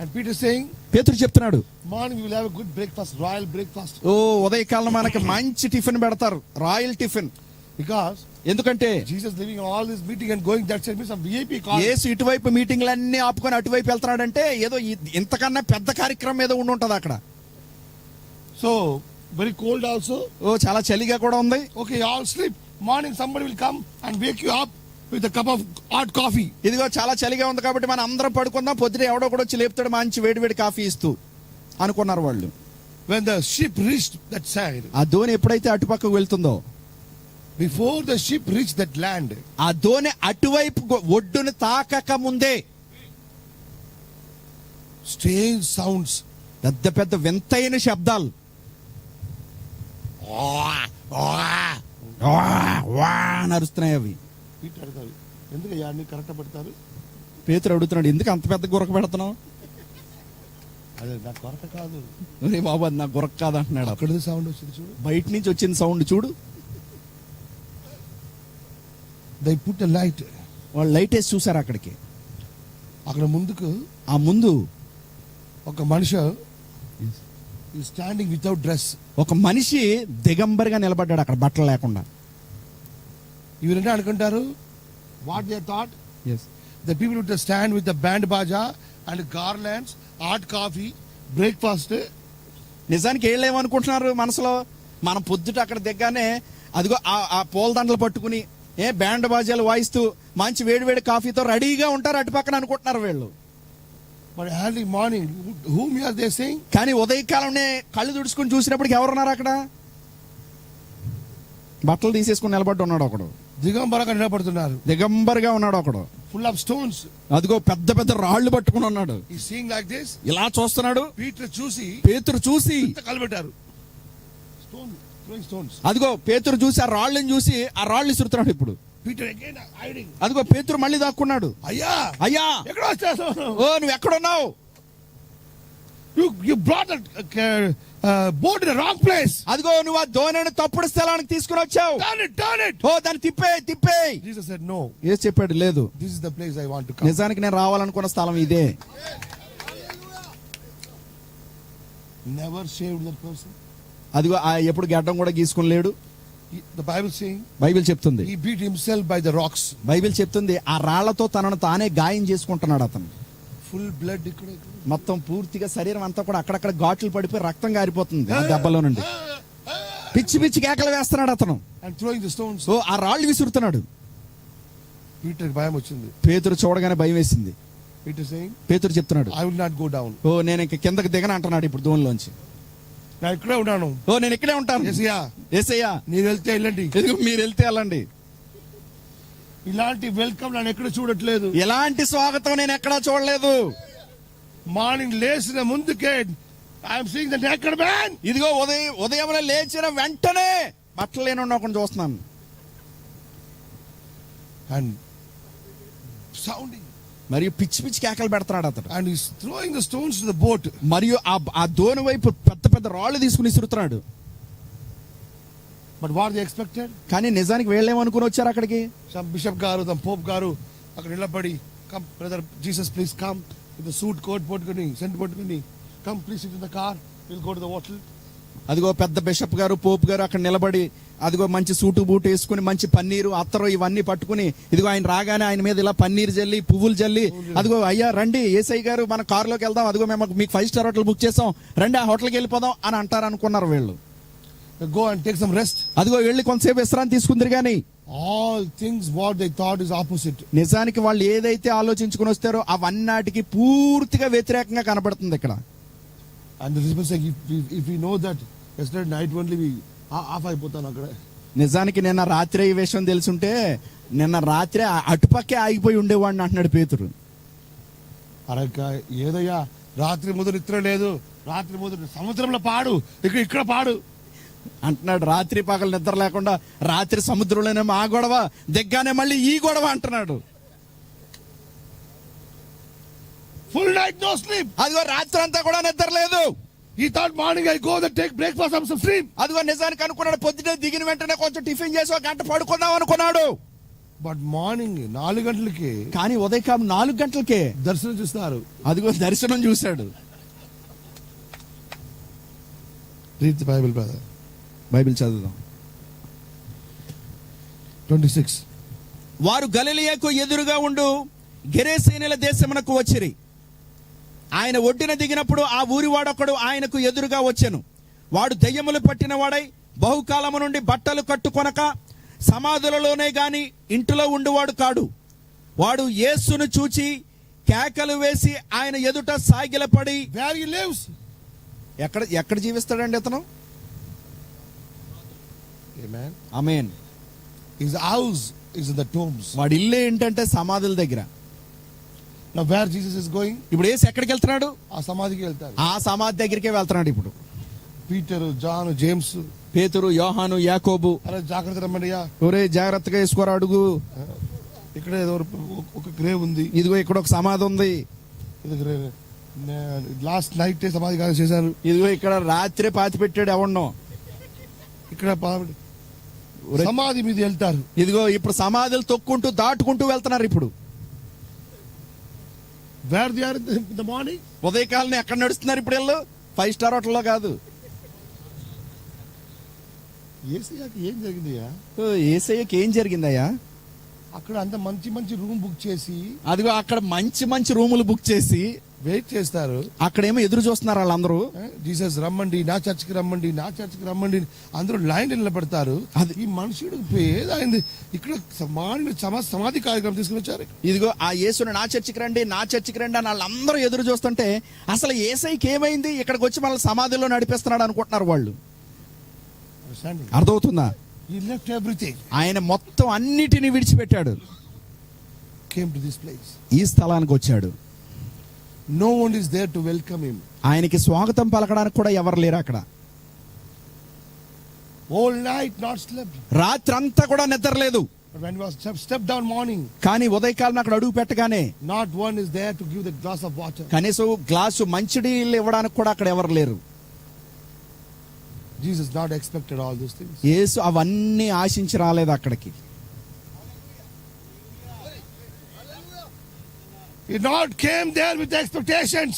And Peter saying, పేతురు చెప్తున్నాడు, morning we will have a good breakfast, royal breakfast. ఓ ఉదయకాలం మనకి మంచి టిఫిన్ పెడతారు, రాయల్ టిఫిన్. Because ఎందుకంటే Jesus leaving all this meeting and going that side means some VIP call. యేసు ఇటువైపు మీటింగ్లన్నీ ఆపుకొని అటువైపు వెళ్తున్నాడంటే ఏదో ఇంతకన్నా పెద్ద కార్యక్రమం ఏదో ఉండి ఉంటది అక్కడ. So very cold also. ఓ చాలా చలిగా కూడా ఉంది. Okay, all sleep. Morning somebody will come and wake you up with a cup of hot coffee. ఇదిగో చాలా చలిగా ఉంది కాబట్టి మనం అందరం పడుకుందాం, పొద్దున ఎవడో కూడా వచ్చి లేపుతాడు మంచి వేడి వేడి కాఫీ ఇస్తూ అనుకున్నారు వాళ్ళు. When the ship reached that side, ఆ దోణి ఎప్పుడైతే అటుపక్కకు వెళ్తుందో, before the ship reached that land, ఆ దోణి అటువైపు ఒడ్డును తాకక ముందే strange sounds. పెద్ద పెద్ద వింతైన శబ్దాలు, వా, వా, వా అని అరుస్తున్నాయి అవి. Peter, ఎందుకు అన్ని కరెక్ట్ పెడతారు? పేతురు అడుగుతున్నాడు, ఎందుకు అంత పెద్ద గురక పెడుతున్నావు? అదే నా కొరత కాదు. అరే బాబు, అది నా గురక కాదు అంటున్నాడు. అక్కడ సౌండ్ వచ్చింది చూడు, బయట నుంచి వచ్చిన సౌండ్ చూడు. They put a light. వాళ్ళు లైట్ వేసి చూసారు అక్కడికి. అక్కడ ముందుకు ఆ ముందు ఒక మనిషి స్టాండింగ్ వితౌట్ డ్రెస్. ఒక మనిషి దిగంబరిగా నిలబడ్డాడు అక్కడ, బట్టలు లేకుండా. ఇవరంటే అనుకుంటారు, what they thought, the people would stand with the band baja and garlands, hot coffee, breakfast. నిజానికి ఏళ్ళేమనుకుంటున్నారు మనసులో, మనం పొద్దుట అక్కడ దిగ్గానే అదిగో ఆ పూలదండలు పట్టుకుని బ్యాండ్ బాజాలు వాయిస్తూ మంచి వేడివేడి కాఫీతో రెడీగా ఉంటారు అటు పక్కన అనుకుంటున్నారు వీళ్ళు. But early morning whom are they saying? కానీ ఉదయకాలంనే కళ్ళు తుడుచుకుని చూసినప్పటికి ఎవరున్నారు అక్కడ? బట్టలు తీసేసుకుని నిలబడి ఉన్నాడు ఒకడు. దిగంబరంగా నిలబడుతున్నారు. దిగంబరిగా ఉన్నాడు ఒకడు, ఫుల్ ఆఫ్ స్టోన్స్. అదిగో పెద్ద పెద్ద రాళ్లు పట్టుకుని ఉన్నాడు. ఈ సీయింగ్ లైక్ దిస్, ఇలా చూస్తున్నాడు. పేతురు చూసి కలబెట్టారు. స్టోన్స్. అదిగో పేతురు చూసి ఆ రాళ్ళని చూసి ఆ రాళ్ళు ఇసురుతున్నాడు. ఇప్పుడు పీటర్ అగైన్ హైడింగ్. అదిగో పేతురు మళ్ళీ దాక్కున్నాడు. అయ్యా అయ్యా, ఎక్కడ వచ్చావు? ఓ నువ్వు ఎక్కడున్నావు? You brought the boat in the wrong place. అదిగో నువ్వు ఆ దోణిని తప్పుడు స్థలానికి తీసుకుని వచ్చావు. Turn it. ఓ దాన్ని తిప్పే. Jesus said no. ఏసు చెప్పాడు, లేదు, This is the place I want to come. నిజానికి నేను రావాలనుకున్న స్థలం ఇదే. Never shaved that person. అదిగో ఎప్పుడు గడ్డం కూడా గీసుకుని లేడు. The Bible saying బైబిల్ చెప్తుంది, he beat himself by the rocks. Bible చెప్తుంది ఆ రాళ్లతో తనను తానే గాయం చేసుకుంటున్నాడు అతను. Full blood ఇక్కడ. మొత్తం పూర్తిగా శరీరం అంతా కూడా అక్కడక్కడ ఘాట్లు పడిపోయి రక్తం గారిపోతుంది ఆ దెబ్బలో నుండి. పిచ్చి కేకలు వేస్తున్నాడు అతను. And throwing the stones. ఓ ఆ రాళ్ళు విసురుతున్నాడు. పీటర్ భయం వచ్చింది. పేతురు చూడగానే భయం వేసింది. Peter saying, పేతురు చెప్తున్నాడు, I will not go down. ఓ నేను ఇంక కిందకి దిగను అంటున్నాడు ఇప్పుడు దోణిలోంచి. నా ఇక్కడే ఉన్నాను. ఓ నేను ఇక్కడే ఉంటాను. యేసయ్యా మీరు వెళ్తే వెళ్ళండి. మీరు వెళ్తే వెళ్ళండి. ఇలాంటి వెల్కమ్ నేను ఎక్కడ చూడట్లేదు. ఎలాంటి స్వాగతం నేను ఎక్కడా చూడలేదు. మార్నింగ్ లేచిన ముందుకే I'm seeing the naked man. ఇదిగో ఉదయం లేచిన వెంటనే బట్టలు లేనున్న ఒకని చూస్తున్నాను. అండ్ సౌండింగ్, మరియు పిచ్చి కేకలు పెడతాడు అతడు. And is throwing the stones to the boat. మరియు ఆ దోణి వైపు పెద్ద రాళ్ళు తీసుకుని ఇసురుతున్నాడు. But what they expected? కానీ నిజానికి వీళ్ళేమనుకుని వచ్చారు అక్కడికి? సమ్ బిషప్ గారు, సమ్ పోప్ గారు అక్కడ నిలబడి, come brother Jesus please come with suit coat పట్టుకుని, సెంట్ పట్టుకుని, come please sit in the car, will go to the hotel. అదిగో పెద్ద బిషప్ గారు, పోప్ గారు అక్కడ నిలబడి అదిగో మంచి సూటు బూటు వేసుకుని మంచి పన్నీరు అత్తరు ఇవన్నీ పట్టుకుని, ఇదిగో ఆయన రాగానే ఆయన మీద ఇలా పన్నీరు జల్లి పువ్వులు జల్లి, అదిగో అయ్యా రండి ఏసై గారు మన కారులోకి వెళ్దాం, అదిగో మేము మీకు 5 స్టార్ హోటల్ బుక్ చేసాం, రండి ఆ హోటల్కి వెళ్ళిపోదాం అని అంటారు అనుకున్నారు వీళ్ళు. Go and take some rest. అదిగో వెళ్ళి కొంతసేపు విశ్రాంతి తీసుకుందరు. కానీ all things what they thought is opposite. నిజానికి వాళ్ళు ఏదైతే ఆలోచించుకుని వస్తారో అవన్నిటికి పూర్తిగా వ్యతిరేకంగా కనబడుతుంది ఇక్కడ. And the disciples say, if we know that yesterday night only we off అయిపోతాను అక్కడ. నిజానికి నిన్న రాత్రి ఈ విషయం తెలుసుంటే నిన్న రాత్రి అటుపక్కే ఆగిపోయి ఉండేవాడిని అంటున్నాడు పేతురు. అరక ఏదయ్యా రాత్రి మొదలు నిద్ర లేదు, రాత్రి మొదలు సముద్రంలో పాడు, ఇక్కడ పాడు అంటున్నాడు. రాత్రి పగలు నిద్ర లేకుండా రాత్రి సముద్రంలోనేమో ఆ గొడవ, దిగ్గానే మళ్ళీ ఈ గొడవ అంటున్నాడు. Full night no sleep. అదిగో రాత్రి అంతా కూడా నిద్ర లేదు. He thought morning I go to take breakfast, some sleep. అదిగో నిజానికి అనుకున్నాడు పొద్దునే దిగిన వెంటనే కొంచెం టిఫిన్ చేసి 1 గంట పడుకుందాం అనుకున్నాడు. బట్ మార్నింగ్ 4 గంటలకి, కానీ ఉదయం 4 గంటలకే దర్శనం చూస్తారు. అదిగో దర్శనం చూశాడు. Read the Bible, brother. Bible చదువుదాం. 26. వారు గలిలయకు ఎదురుగా ఉండు గెరేసేనీల దేశమునకు వచ్చిరి. ఆయన ఒడ్డున దిగినప్పుడు ఆ ఊరివాడొకడు ఆయనకు ఎదురుగా వచ్చెను. వాడు దెయ్యములు పట్టిన వాడై బహుకాలము నుండి బట్టలు కట్టుకొనక సమాధులలోనే గాని ఇంటిలో ఉండువాడు కాడు. వాడు యేసును చూచి కేకలు వేసి ఆయన ఎదుట సాగిలపడి, Where he lives? ఎక్కడ జీవిస్తాడండి అతను? Amen. Amen. His house is in the tombs. వాడి ఇల్లు ఏంటంటే సమాధుల దగ్గర. Now where Jesus is going? ఇప్పుడు యేసు ఎక్కడికి వెళ్తున్నాడు? ఆ సమాధికి వెళ్తారు. ఆ సమాధి దగ్గరికే వెళ్తున్నాడు ఇప్పుడు. పీటర్, జాన్, జేమ్స్, పేతురు, యోహాను, యాకోబు, అరే జాగ్రత్త రమ్మయ్యా, ఒరే జాగ్రత్తగా వేసుకోరా అడుగు, ఇక్కడ ఏదో ఒక గ్రేవ్ ఉంది. ఇదిగో ఇక్కడ ఒక సమాధి ఉంది. ఇది గ్రేవ్. లాస్ట్ నైట్ సమాధి కార్యం చేశారు. ఇదిగో ఇక్కడ రాత్రి పాతి పెట్టాడు ఎవన్నో. ఇక్కడ సమాధి మీద వెళ్తారు. ఇదిగో ఇప్పుడు సమాధులు తొక్కుంటూ దాటుకుంటూ వెళ్తున్నారు. ఇప్పుడు where they are in the morning. ఉదయకాలం ఎక్కడ నడుస్తున్నారు ఇప్పుడు వీళ్ళు? 5 స్టార్ హోటల్లో కాదు. ఏసయ్యకి ఏం జరిగిందయ్యా? యేసయ్యకి ఏం జరిగిందయ్యా? అక్కడ అంత మంచి మంచి రూమ్ బుక్ చేసి, అదిగో అక్కడ మంచి మంచి రూములు బుక్ చేసి వెయిట్ చేస్తారు. అక్కడేమో ఎదురు చూస్తున్నారు వాళ్ళందరూ. జీసస్ రమ్మండి, నా చర్చికి రమ్మండి, నా చర్చికి రమ్మండి. అందరూ లైన్ నిలబడతారు. ఈ మనుషుడు ఏదైంది? ఇక్కడ సమాధి కార్యక్రమం తీసుకుని వచ్చారు. ఇదిగో ఆ యేసుని నా చర్చికి రండి, నా చర్చికి రండి అని వాళ్ళందరూ ఎదురు చూస్తుంటే అసలు యేసయ్యకి ఏమైంది? ఇక్కడికి వచ్చి మనల్ని సమాధిలో నడిపిస్తున్నాడు అనుకుంటున్నారు వాళ్ళు. అర్థమవుతుందా? He left everything. ఆయన మొత్తం అన్నిటిని విడిచిపెట్టాడు. Came to this place. ఈ స్థలానికి వచ్చాడు. No one is there to welcome him. ఆయనకి స్వాగతం పలకడానికి కూడా ఎవరు లేరు అక్కడ. All night not slept. రాత్రంతా కూడా నిద్రలేదు. But when he was stepped down morning, కానీ ఉదయకాలం అక్కడ అడుగు పెట్టగానే not one is there to give the glass of water. కనీసం గ్లాసు మంచినీళ్ళు ఇవ్వడానికి కూడా అక్కడ ఎవరు లేరు. Jesus not expected all those things. యేసు అవన్నీ ఆశించి రాలేదు అక్కడికి. He not came there with expectations.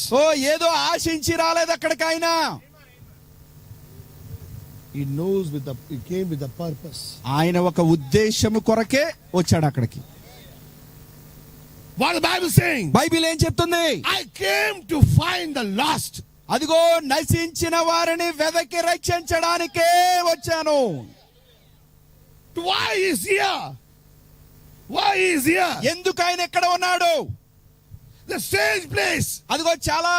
ఏదో ఆశించి రాలేదు అక్కడికి ఆయన. He came with a purpose. ఆయన ఒక ఉద్దేశము కొరకే వచ్చాడు అక్కడికి. What the Bible saying? Bible ఏం చెప్తుంది? I came to find the lost. అదిగో నశించిన వారిని వెదకి రక్షించడానికే వచ్చాను. Why is here? Why is here? ఎందుకు ఆయన ఎక్కడ ఉన్నాడు? The strange place. అదిగో చాలా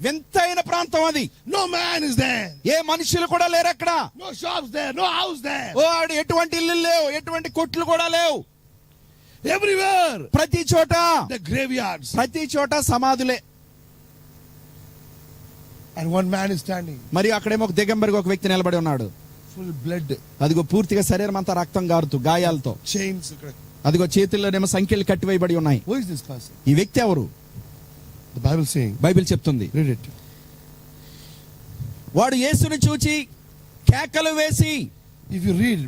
వింతైన ప్రాంతం అది. No man is there. ఏ మనుషులు కూడా లేరు అక్కడ. No shops there. No house there. ఆడు ఎటువంటి ఇల్లు లేవు, ఎటువంటి కొట్లు కూడా లేవు. Everywhere. ప్రతి చోట The graveyards. ప్రతి చోట సమాధులే. And one man is standing. మరి అక్కడేమో ఒక దిగంబరిగా ఒక వ్యక్తి నిలబడి ఉన్నాడు. Full blood. అదిగో పూర్తిగా శరీరం అంతా రక్తం గారుతూ గాయాలతో. Chains. అదిగో చేతుల్లోనేమో సంఖ్యలు కట్టివేయబడి ఉన్నాయి. Who is this person? ఈ వ్యక్తి ఎవరు? The Bible saying. బైబిల్ చెప్తుంది. Read it. వాడు యేసుని చూచి కేకలు వేసి. If you read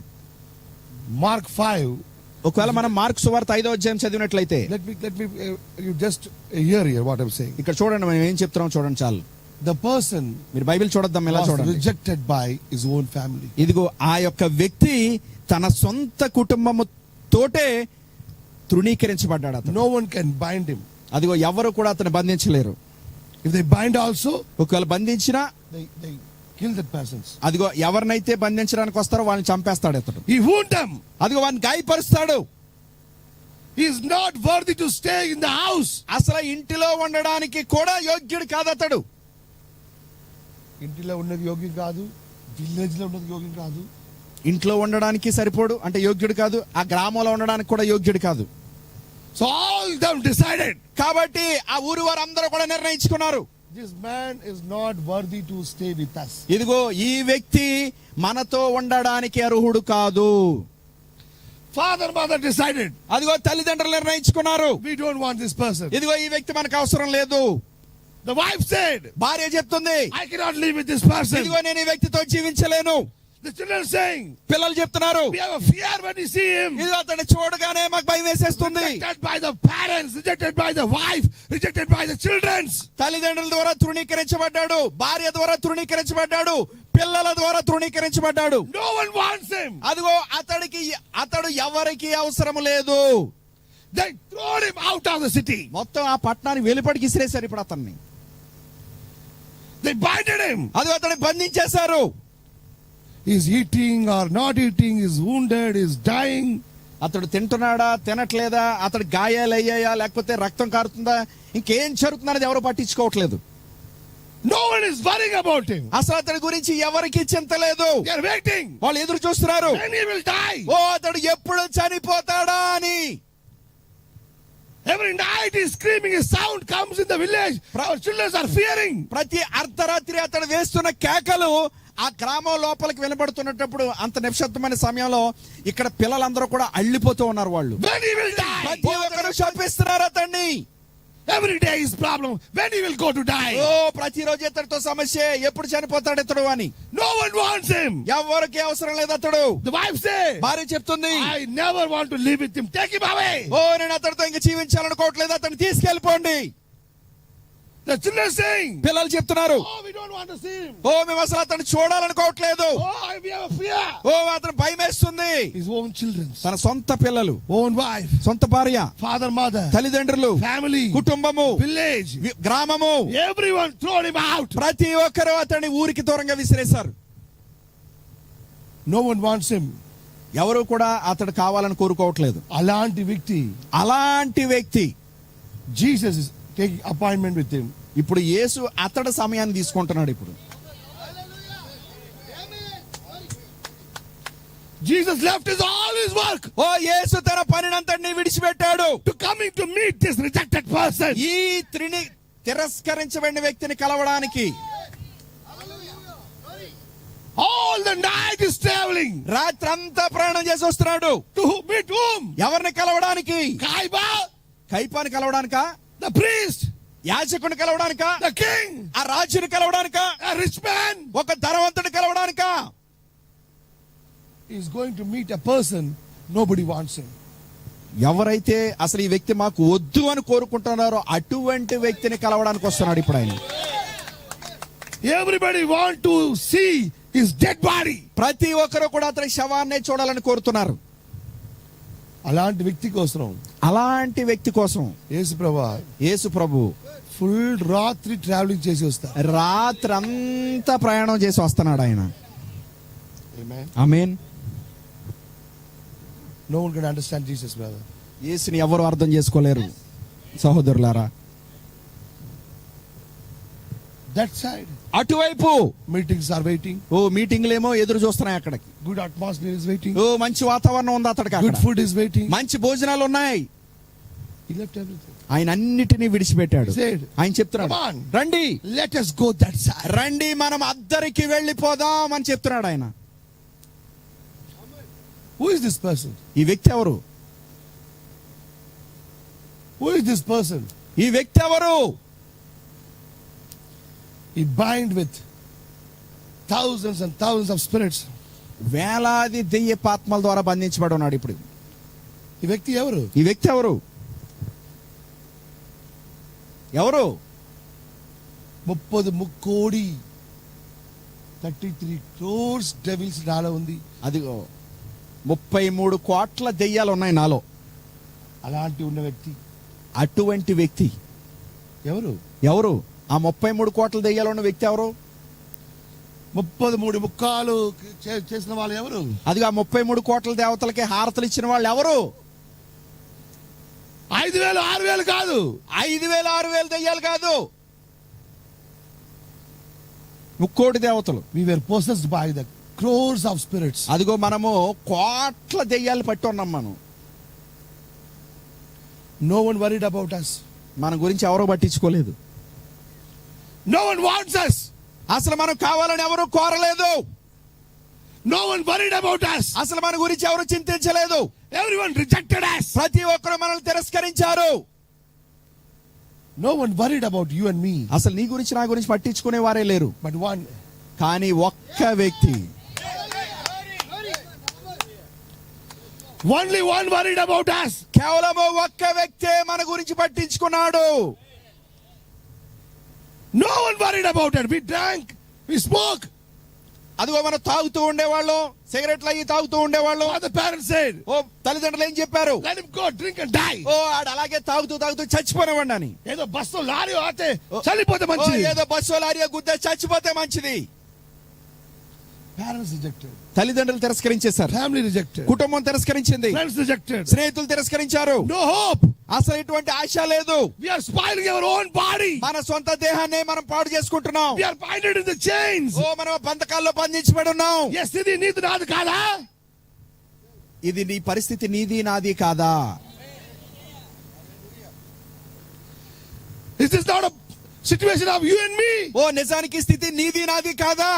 Mark 5. ఒకవేళ మనం మార్కు సువార్త 5వ అధ్యాయం చదివినట్లయితే. Let me you just hear here what I'm saying. ఇక్కడ చూడండి మనం ఏం చెప్తున్నాం చూడండి చాలు. The person మీరు బైబిల్ చూడొద్దాం ఇలా was చూడండి. rejected by his own family. ఇదిగో ఆ యొక్క వ్యక్తి తన సొంత కుటుంబము తోటే తృణీకరించబడ్డాడు అతను. No one can bind him. అదిగో ఎవరు కూడా అతను బంధించలేరు. If they bind also, ఒకవేళ బంధించినా they kill that person. అదిగో ఎవరినైతే బంధించడానికి వస్తారో వాళ్ళని చంపేస్తాడు అతడు. He wound them. అదిగో వాడిని గాయపరుస్తాడు. He is not worthy to stay in the house. అసలు ఇంటిలో ఉండడానికి కూడా యోగ్యుడు కాదు అతడు. ఇంటిలో ఉన్నది యోగ్యం కాదు, విలేజ్ లో ఉన్నది యోగ్యం కాదు. ఇంట్లో ఉండడానికి సరిపోడు అంటే యోగ్యుడు కాదు, ఆ గ్రామంలో ఉండడానికి కూడా యోగ్యుడు కాదు. So all them decided. కాబట్టి ఆ ఊరు వారందరూ కూడా నిర్ణయించుకున్నారు. This man is not worthy to stay with us. ఇదిగో ఈ వ్యక్తి మనతో ఉండడానికి అర్హుడు కాదు. Father, mother decided. అదిగో తల్లిదండ్రులు నిర్ణయించుకున్నారు. We don't want this person. ఇదిగో ఈ వ్యక్తి మనకు అవసరం లేదు. The wife said. భార్య చెప్తుంది, I cannot live with this person. ఇదిగో నేను ఈ వ్యక్తితో జీవించలేను. The children saying. పిల్లలు చెప్తున్నారు, We have a fear when we see him. ఇదిగో అతన్ని చూడగానే మాకు భయం వేసేస్తుంది. Rejected by the parents, rejected by the wife, rejected by the children. తల్లిదండ్రుల ద్వారా తృణీకరించబడ్డాడు, భార్య ద్వారా తృణీకరించబడ్డాడు, పిల్లల ద్వారా తృణీకరించబడ్డాడు. No one wants him. అదిగో అతడు ఎవరికి అవసరం లేదు. They throw him out of the city. మొత్తం ఆ పట్టణాన్ని వెలుపడికి ఇసిరేశారు ఇప్పుడు అతన్ని. They binded him. అదిగో అతన్ని బంధించేశారు. He's eating or not eating, he's wounded, he's dying. అతడు తింటున్నాడా తినట్లేదా, అతడు గాయాలు అయ్యాయా లేకపోతే రక్తం కారుతుందా, ఇంకేం జరుగుతుందనేది ఎవరు పట్టించుకోవట్లేదు. No one is worrying about him. అసలు అతడి గురించి ఎవరికి చింత లేదు. They are waiting. వాళ్ళు ఎదురు చూస్తున్నారు. When he will die. అతడు ఎప్పుడు చనిపోతాడా అని. Every night he's screaming, his sound comes in the village. Our children are fearing. ప్రతి అర్ధరాత్రి అతడు వేస్తున్న కేకలు ఆ గ్రామం లోపలికి వినబడుతున్నప్పుడు అంత నిశ్శబ్దమైన సమయంలో ఇక్కడ పిల్లలందరూ కూడా అల్లిపోతూ ఉన్నారు. వాళ్ళు When he will die. ప్రతి ఒక్కరు శపిస్తున్నారు అతన్ని. Every day is problem. When he will go to die. ఓ ప్రతిరోజు ఇతడితో సమస్య, ఎప్పుడు చనిపోతాడు ఇతడు అని. No one wants him. ఎవరికి అవసరం లేదు అతడు. The wife say, భార్య చెప్తుంది, I never want to live with him. Take him away. ఓ నేను అతడితో ఇంకా జీవించాలనుకోవట్లేదు, అతన్ని తీసుకెళ్ళిపోండి. The children saying, పిల్లలు చెప్తున్నారు, oh, we don't want to see him. ఓ మేము అసలు అతన్ని చూడాలనుకోవట్లేదు. Oh, we have a fear. ఓ అతను భయం వేస్తుంది. His own children, తన సొంత పిల్లలు, own wife, సొంత భార్య, father, mother, తల్లిదండ్రులు, family, కుటుంబము, village, గ్రామము, everyone thrown him out. ప్రతి ఒక్కరు అతన్ని ఊరికి దూరంగా విసిరేశారు. No one wants him. ఎవరు కూడా అతడు కావాలని కోరుకోవట్లేదు. అలాంటి వ్యక్తి Jesus is taking appointment with him. ఇప్పుడు యేసు అతడి సమయాన్ని తీసుకుంటున్నాడు. ఇప్పుడు Jesus left all his work. ఓ యేసు తన పనినంతటిని విడిచిపెట్టాడు. To coming to meet this rejected person. ఈ తిరస్కరించబడిన వ్యక్తిని కలవడానికి. All the night is traveling. రాత్రంతా ప్రయాణం చేసి వస్తున్నాడు. To meet whom? ఎవరిని కలవడానికి? కైపాని కలవడానికా? The priest. యాజకుని కలవడానికా? The king. ఆ రాజుని కలవడానికా? A rich man. ఒక ధనవంతుని కలవడానికా? He is going to meet a person nobody wants him. ఎవరైతే అసలు ఈ వ్యక్తి మాకు వద్దు అని కోరుకుంటున్నారో అటువంటి వ్యక్తిని కలవడానికి వస్తున్నాడు ఇప్పుడు ఆయన. Everybody want to see his dead body. ప్రతి ఒక్కరు కూడా అతని శవాన్ని చూడాలని కోరుతున్నారు. అలాంటి వ్యక్తి కోసం యేసు ప్రభు ఫుల్ రాత్రి ట్రావెలింగ్ చేసి వస్తారు. రాత్రంతా ప్రయాణం చేసి వస్తున్నాడు ఆయన. ఆమేన్. No one can understand Jesus, brother. యేసుని ఎవరు అర్థం చేసుకోలేరు సహోదరులారా. That side. అటువైపు మీటింగ్స్ ఆర్ వెయిటింగ్. ఓ మీటింగ్లేమో ఎదురు చూస్తున్నాయి అక్కడికి. Good atmosphere is waiting. ఓ మంచి వాతావరణం ఉంది అతడికి. Good food is waiting. మంచి భోజనాలు ఉన్నాయి. He left everything. ఆయన అన్నిటినీ విడిచిపెట్టాడు. ఆయన చెప్తున్నాడు, రండి, let us go that side. రండి మనం అద్దరికి వెళ్ళిపోదాం అని చెప్తున్నాడు ఆయన. Who is this person? ఈ వ్యక్తి ఎవరు? Who is this person? ఈ వ్యక్తి ఎవరు? He bind with thousands and thousands of spirits. వేలాది దెయ్యపాత్మల ద్వారా బంధించబడి ఉన్నాడు ఇప్పుడు. ఈ వ్యక్తి ఎవరు? ఈ వ్యక్తి ఎవరు? ఎవరు? 30 కోడి 33 crores devils నాలో ఉంది. అదిగో 33 కోట్ల దెయ్యాలు ఉన్నాయి నాలో. అలాంటి ఉన్న వ్యక్తి, అటువంటి వ్యక్తి ఎవరు? ఎవరు? ఆ 33 కోట్ల దెయ్యాలు ఉన్న వ్యక్తి ఎవరు? 33 ముక్కాలు చేసిన వాళ్ళు ఎవరు? అదిగా 33 కోట్ల దేవతలకి హారతలు ఇచ్చిన వాళ్ళు ఎవరు? 5,000 6,000 కాదు. 5,000 6,000 దెయ్యాలు కాదు, ముక్కోటి దేవతలు. We were possessed by the crores of spirits. అదిగో మనము కోట్ల దెయ్యాలు పట్టి ఉన్నాం మనం. No one worried about us. మన గురించి ఎవరో పట్టించుకోలేదు. No one wants us. అసలు మనం కావాలని ఎవరు కోరలేదు. No one worried about us. అసలు మన గురించి ఎవరు చింతించలేదు. Everyone rejected us. ప్రతి ఒక్కరు మనల్ని తిరస్కరించారు. No one worried about you and me. అసలు నీ గురించి నా గురించి పట్టించుకునే వారే లేరు. But one. కానీ ఒక్క వ్యక్తి, only one worried about us. కేవలం ఒక్క వ్యక్తే మన గురించి పట్టించుకున్నాడు. No one worried about it. We drank, we smoke. అదిగో మనం తాగుతూ ఉండేవాళ్ళు, సిగరెట్లు అయ్యి తాగుతూ ఉండేవాళ్ళు. What the parents said. ఓ తల్లిదండ్రులు ఏం చెప్పారు? Let him go drink and die. ఓ ఆడు అలాగే తాగుతూ తాగుతూ చచ్చిపోనివ్వండి అని. ఏదో బస్సు లారీ ఆతే చనిపోతే మంచిది. ఏదో బస్సు లారీ గుద్ద చచ్చిపోతే మంచిది. Parents rejected. తల్లిదండ్రులు తిరస్కరించేశారు. Family rejected. కుటుంబం తిరస్కరించింది. Friends rejected. స్నేహితులు తిరస్కరించారు. No hope. అసలు ఇటువంటి ఆశ లేదు. We are spoiling our own body. మన సొంత దేహాన్ని మనం పాడు చేసుకుంటున్నాం. We are binded in the chains. ఓ మనం బంధకాల్లో బంధించబడి ఉన్నాం. Yes, ఇది నీది నాది కాదా? ఇది నీ పరిస్థితి నీది నాది కాదా? This is not a situation of you and me. ఓ నిజానికి స్థితి నీది నాది కాదా?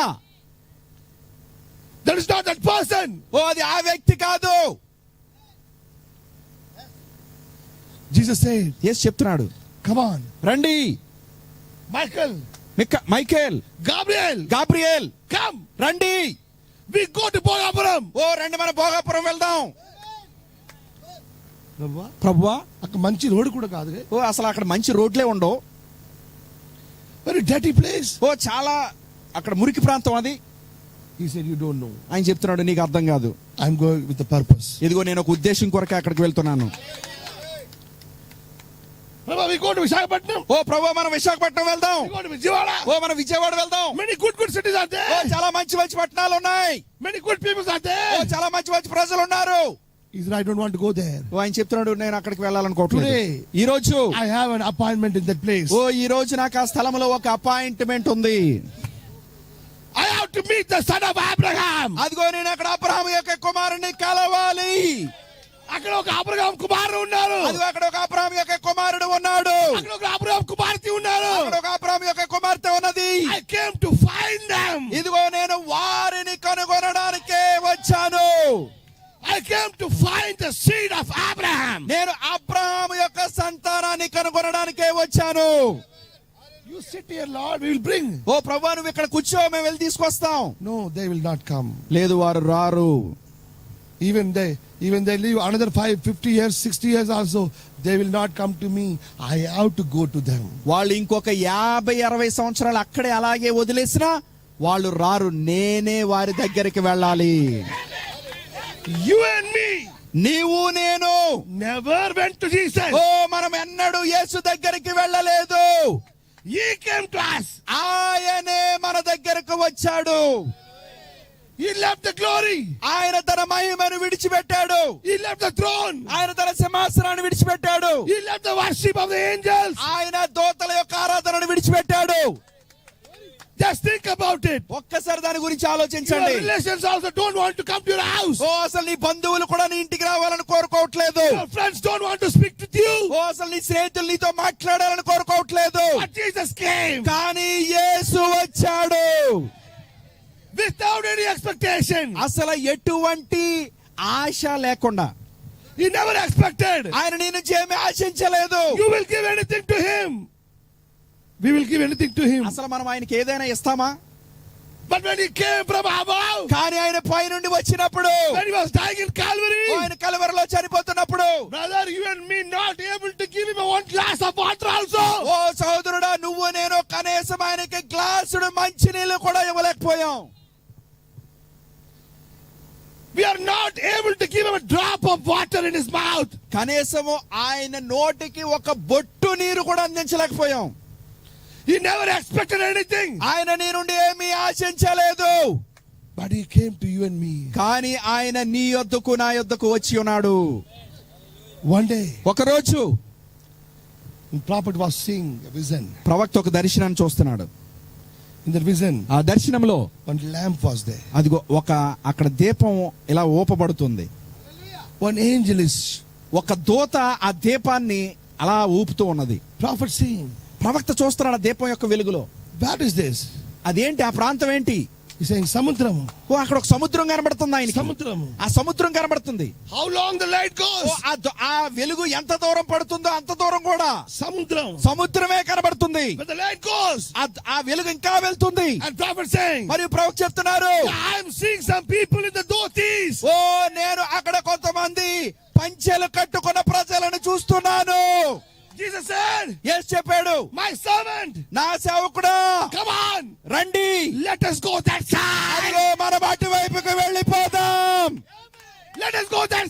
That is not that person. ఓ అది ఆ వ్యక్తి కాదు. Jesus said, యేసు చెప్తున్నాడు, come on. రండి Michael, మైకేల్, గాబ్రియేల్ come. రండి. We go to Bhogapuram. ఓ రండి మన భోగాపురం వెళ్దాం. ప్రభువా అక్కడ మంచి రోడ్ కూడా కాదు. ఓ అసలు అక్కడ మంచి రోడ్లే ఉండవు. Very dirty place. ఓ చాలా అక్కడ మురికి ప్రాంతం అది. He said, you don't know. ఆయన చెప్తున్నాడు, నీకు అర్థం కాదు. I'm going with the purpose. ఇదిగో నేను ఒక ఉద్దేశం కొరకే అక్కడికి వెళ్తున్నాను. Prabhu, we go to Visakhapatnam. ఓ ప్రభు మనం విశాఖపట్నం వెళ్దాం. We go to Vijayawada. ఓ మనం విజయవాడ వెళ్దాం. Many good cities are oh there. చాలా మంచి మంచి పట్టణాలు ఉన్నాయి. Many good people are oh there. చాలా మంచి మంచి ప్రజలు ఉన్నారు. He said, I don't want to go there. ఓ ఆయన చెప్తున్నాడు, నేను అక్కడికి వెళ్ళాలనుకోవట్లేదు. Today, ఈ రోజు I have an appointment in that place. ఓ ఈ రోజు నాకు ఆ స్థలంలో ఒక అపాయింట్మెంట్ ఉంది. I have to meet the son of Abraham. అదిగో నేను అక్కడ అబ్రహాము యొక్క కుమారుని కలవాలి. అక్కడ ఒక అబ్రహాం కుమారుడు ఉన్నారు. అదిగో అక్కడ ఒక అబ్రహాము యొక్క కుమారుడు ఉన్నాడు. అక్కడ ఒక అబ్రహాం కుమార్తె ఉన్నారు. అక్కడ ఒక అబ్రహాము యొక్క కుమార్తె ఉన్నది. I came to find them. ఇదిగో నేను వారిని కనుగొనడానికే వచ్చాను. I came to find the seed of Abraham. నేను అబ్రహాము యొక్క సంతానాన్ని కనుగొనడానికే వచ్చాను. You sit here, Lord, we will bring. ఓ ప్రభువా నువ్వు ఇక్కడ కూర్చో, మేము వెళ్ళి తీసుకొస్తాం. No, they will not come. లేదు వారు రారు. Even they live another 5, 50 years, 60 years also, they will not come to me. I have to go to them. వాళ్ళు ఇంకొక 50-60 సంవత్సరాలు అక్కడే అలాగే వదిలేసినా వాళ్ళు రారు. నేనే వారి దగ్గరికి వెళ్ళాలి. You and me నీవు నేను never went to Jesus. ఓ మనం ఎన్నడూ యేసు దగ్గరికి వెళ్ళలేదు. He came to us. ఆయనే మన దగ్గరకు వచ్చాడు. He left the glory. ఆయన తన మహిమను విడిచిపెట్టాడు. He left the throne. ఆయన తన సింహాసనాన్ని విడిచిపెట్టాడు. He left the worship of the angels. ఆయన దూతల యొక్క ఆరాధనను విడిచిపెట్టాడు. Just think about it. ఒక్కసారి దాని గురించి Your ఆలోచించండి. relations also don't want to come to your house. ఓ అసలు నీ బంధువులు కూడా నీ ఇంటికి రావాలని కోరుకోవట్లేదు. Your friends don't want to speak with you. ఓ అసలు నీ స్నేహితులు నీతో మాట్లాడాలని కోరుకోవట్లేదు. But Jesus came కానీ యేసు వచ్చాడు without any expectation. అసలు ఎటువంటి ఆశ లేకుండా. He never expected. ఆయన నీ నుంచి ఏమీ ఆశించలేదు. You will give anything to him. We will give anything to him. అసలు మనం ఆయనకి ఏదైనా ఇస్తామా? But when he came from above, కానీ ఆయన పై నుండి వచ్చినప్పుడు, when he was dying in Calvary, ఆయన కలవరలో చనిపోతున్నప్పుడు, brother, you and me not able to give him one glass of water also. ఓ సహోదరుడా నువ్వు నేను కనీసం ఆయనకి గ్లాసుడు మంచినీళ్ళు కూడా ఇవ్వలేకపోయాం. We are not able to give him a drop of water in his mouth. కనీసము ఆయన నోటికి ఒక బొట్టు నీరు కూడా అందించలేకపోయాం. He never expected anything. ఆయన నీ నుండి ఏమీ ఆశించలేదు. But he came to you and me. కానీ ఆయన నీ యొద్దకు నా యొద్దకు వచ్చి ఉన్నాడు. One day, ఒకరోజు the prophet was seeing a vision. ప్రవక్త ఒక దర్శనాన్ని చూస్తున్నాడు. In the vision, ఆ దర్శనంలో one lamp was there. అదిగో ఒక అక్కడ దీపం ఇలా ఊపబడుతుంది. One angel is. ఒక దూత ఆ దీపాన్ని అలా ఊపుతూ ఉన్నది. Prophet seeing. ప్రవక్త చూస్తున్నాడు ఆ దీపం యొక్క వెలుగులో. What is this? అదేంటి ఆ ప్రాంతం ఏంటి? He's saying Samudram. ఓ అక్కడ ఒక సముద్రం కనబడుతుంది ఆయనకి. Samudram. ఆ సముద్రం కనబడుతుంది. How long the light goes? ఓ ఆ వెలుగు ఎంత దూరం పడుతుందో అంత దూరం కూడా Samudram. సముద్రమే కనబడుతుంది. But the light goes. ఆ వెలుగు ఇంకా వెళ్తుంది. And prophet saying, మరియు ప్రవక్త చెప్తున్నారు, I am seeing some people in the dhotis. ఓ నేను అక్కడ కొంతమంది పంచెలు కట్టుకున్న ప్రజలను చూస్తున్నాను. Jesus said, యేసు చెప్పాడు, my servant, నా సేవకుడా come on, రండి, let us go that side. అదిగో మనం అటువైపుకు వెళ్ళిపోదాం. Let us go that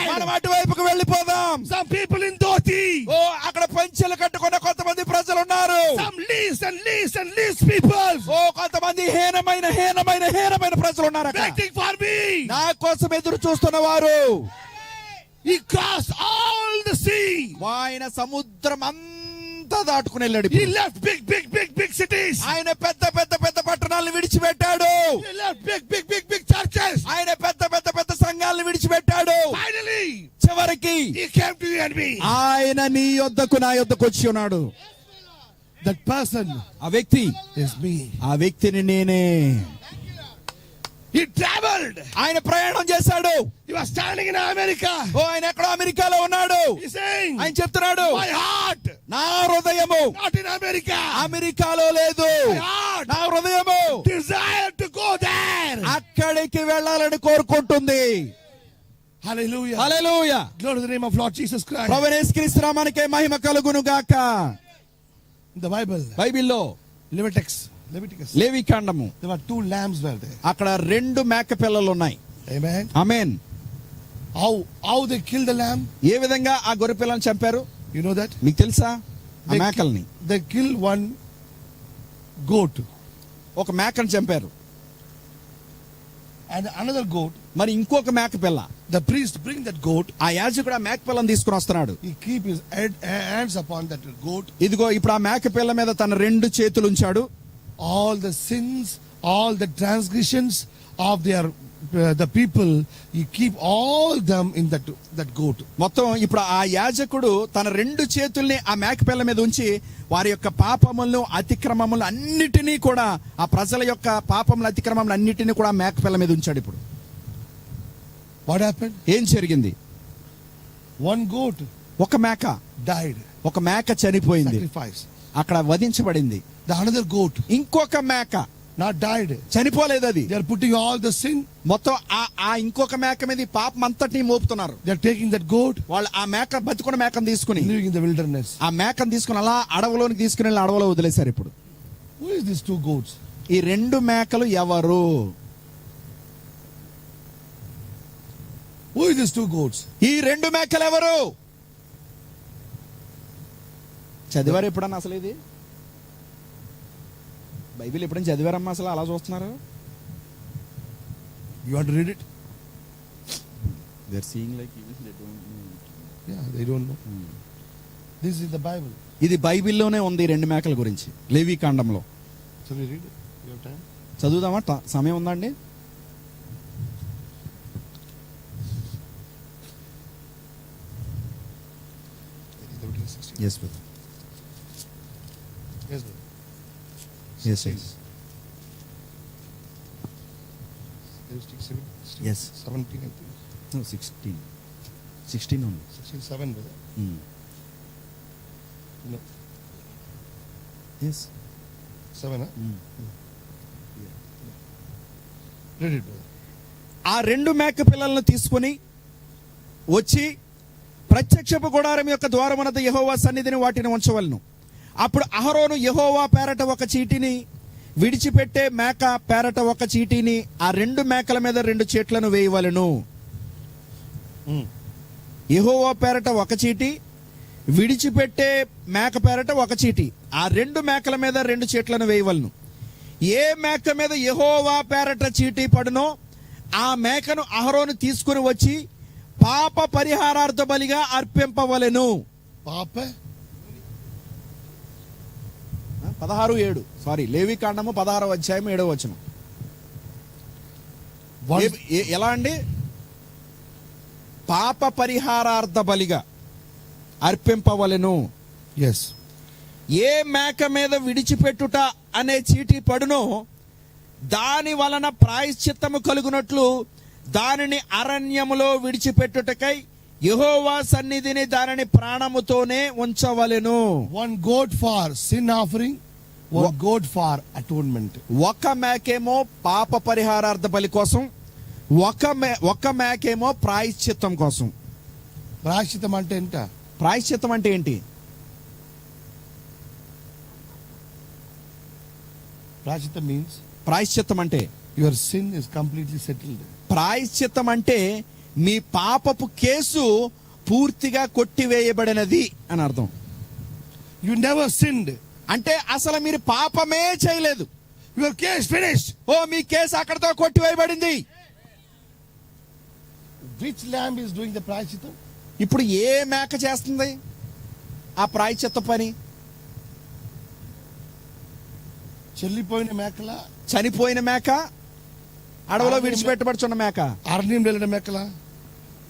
మనం side. అటువైపుకు వెళ్ళిపోదాం. Some people in dhoti. ఓ అక్కడ పంచెలు కట్టుకున్న కొంతమంది ప్రజలు ఉన్నారు. Some least people. ఓ కొంతమంది హీనమైన ప్రజలు ఉన్నారు అక్కడ. Waiting for me. నా కోసం ఎదురు చూస్తున్న వారు. He crossed all the sea. ఆయన సముద్రం అంతా దాటుకుని వెళ్ళాడు. He left big cities. ఆయన పెద్ద పట్టణాలను విడిచిపెట్టాడు. He left big churches. ఆయన పెద్ద సంఘాలను విడిచిపెట్టాడు. Finally, చివరికి he came to you and me. ఆయన నీ యొద్దకు నా యొద్దకు వచ్చి ఉన్నాడు. That person ఆ వ్యక్తి is me. ఆ వ్యక్తిని నేనే. He traveled. ఆయన ప్రయాణం చేశాడు. He was standing in America. ఓ ఆయన ఎక్కడో అమెరికాలో ఉన్నాడు. He's saying, ఆయన చెప్తున్నాడు, my heart నా హృదయము not in America. అమెరికాలో లేదు, My heart నా హృదయము desire to go there. అక్కడికి వెళ్ళాలని కోరుకుంటుంది. Hallelujah. Hallelujah. Glory to the name of Lord Jesus Christ. ప్రభువైన యేసుక్రీస్తు నామానికే మహిమ కలుగును గాక. In the Bible, బైబిల్లో Leviticus, లేవికాండము there were 2 lambs were there. అక్కడ 2 మేక పిల్లలు ఉన్నాయి. Amen. Amen. How they killed the lamb? ఏ విధంగా ఆ గొర్రె పిల్లని చంపారు You know that? మీకు తెలుసా? ఆ మేకల్ని They killed one goat ఒక మేకను చంపారు, and another goat. మరి ఇంకొక మేక పిల్ల. The priest bring that goat. ఆ యాజకుడు ఆ మేక పిల్లని తీసుకుని వస్తున్నాడు. He keep his hands upon that goat. ఇదిగో ఇప్పుడు ఆ మేక పిల్ల మీద తన 2 చేతులు ఉంచాడు. All the sins, all the transgressions of the people, he keep all them in that goat. మొత్తం ఇప్పుడు ఆ యాజకుడు తన 2 చేతుల్ని ఆ మేక పిల్ల మీద ఉంచి వారి యొక్క పాపములను అతిక్రమములను అన్నిటినీ కూడా, ఆ ప్రజల యొక్క పాపముల అతిక్రమములు అన్నిటినీ కూడా ఆ మేక పిల్ల మీద ఉంచాడు. ఇప్పుడు What happened? ఏం జరిగింది? One goat ఒక మేక died. ఒక మేక చనిపోయింది, Sacrifice. అక్కడ వధించబడింది. The another goat ఇంకొక మేక not died. చనిపోలేదు. అది They are putting all the sin. మొత్తం ఆ ఇంకొక మేక మీద ఈ పాపం అంతటిని మోపుతున్నారు. They are taking that goat, వాళ్ళు ఆ మేక బతుకున్న మేకను తీసుకుని, living in the wilderness. ఆ మేకను తీసుకుని అలా అడవులోనికి తీసుకుని వెళ్ళి అడవులో వదిలేశారు. ఇప్పుడు Who is these 2 goats? ఈ 2 మేకలు ఎవరు? Who is these 2 goats? ఈ 2 మేకలు ఎవరు? చదివారు ఎప్పుడన్నా అసలు? ఇది బైబిల్ ఎప్పుడైనా చదివారమ్మా అసలు? అలా చూస్తున్నారు. You want to read it? They are seeing like even they don't know. Yeah, they don't know. This is the Bible. ఇది బైబిల్లోనే ఉంది ఈ 2 మేకల గురించి, లేవికాండంలో. Shall we read it? You have time? చదువుదామా? సమయం ఉందండి? Yes, brother. Yes, brother. Yes, yes. Yes. 17, I think. No, 16. 16 only. 67, brother. No. Yes. 7, huh? Read it, brother. ఆ 2 మేక పిల్లలను తీసుకొని వచ్చి ప్రత్యక్షపు గుడారం యొక్క ద్వారమునద్ద యెహోవా సన్నిధిని వాటిని ఉంచవలను. అప్పుడు అహరోను యెహోవా పేరట ఒక చీటిని, విడిచిపెట్టే మేక పేరట ఒక చీటిని, ఆ 2 మేకల మీద 2 చీట్లను వేయవలెను. యెహోవా పేరట ఒక చీటి, విడిచిపెట్టే మేక పేరట ఒక చీటి, ఆ 2 మేకల మీద 2 చీట్లను వేయవలను. ఏ మేక మీద యెహోవా పేరట చీటి పడునో ఆ మేకను అహరోను తీసుకుని వచ్చి పాప పరిహారార్థ బలిగా అర్పింపవలెను. పాప 16:7 సారీ, లేవికాండము 16వ అధ్యాయం 7వ వచనం. ఎలా అండి? పాప పరిహారార్థ బలిగా అర్పింపవలెను. ఎస్. ఏ మేక మీద విడిచిపెట్టుట అనే చీటి పడునో దాని వలన ప్రాయశ్చిత్తము కలుగునట్లు దానిని అరణ్యములో విడిచిపెట్టుటకై యెహోవా సన్నిధిని దానిని ప్రాణముతోనే ఉంచవలెను. One goat for sin offering, one goat for atonement. ఒక మేకేమో పాప పరిహారార్థ బలి కోసం, ఒక మేకేమో ప్రాయశ్చిత్తం కోసం. ప్రాయశ్చిత్తం అంటే ఏంట? ప్రాయశ్చిత్తం అంటే ఏంటి? ప్రాయశ్చిత్తం means ప్రాయశ్చిత్తం అంటే your sin is completely settled. ప్రాయశ్చిత్తం అంటే మీ పాపపు కేసు పూర్తిగా కొట్టివేయబడినది అని అర్థం. You never sinned. అంటే అసలు మీరు పాపమే చేయలేదు. Your case finished. ఓ మీ కేసు అక్కడతో కొట్టివేయబడింది. Which lamb is doing the ప్రాయశ్చిత్తం? ఇప్పుడు ఏ మేక చేస్తుంది ఆ ప్రాయశ్చిత్త పని? చెల్లిపోయిన మేకలా, చనిపోయిన మేక, అడవిలో విడిచిపెట్టబడుచున్న మేక, అరణ్యం వెళ్ళిన మేకలా?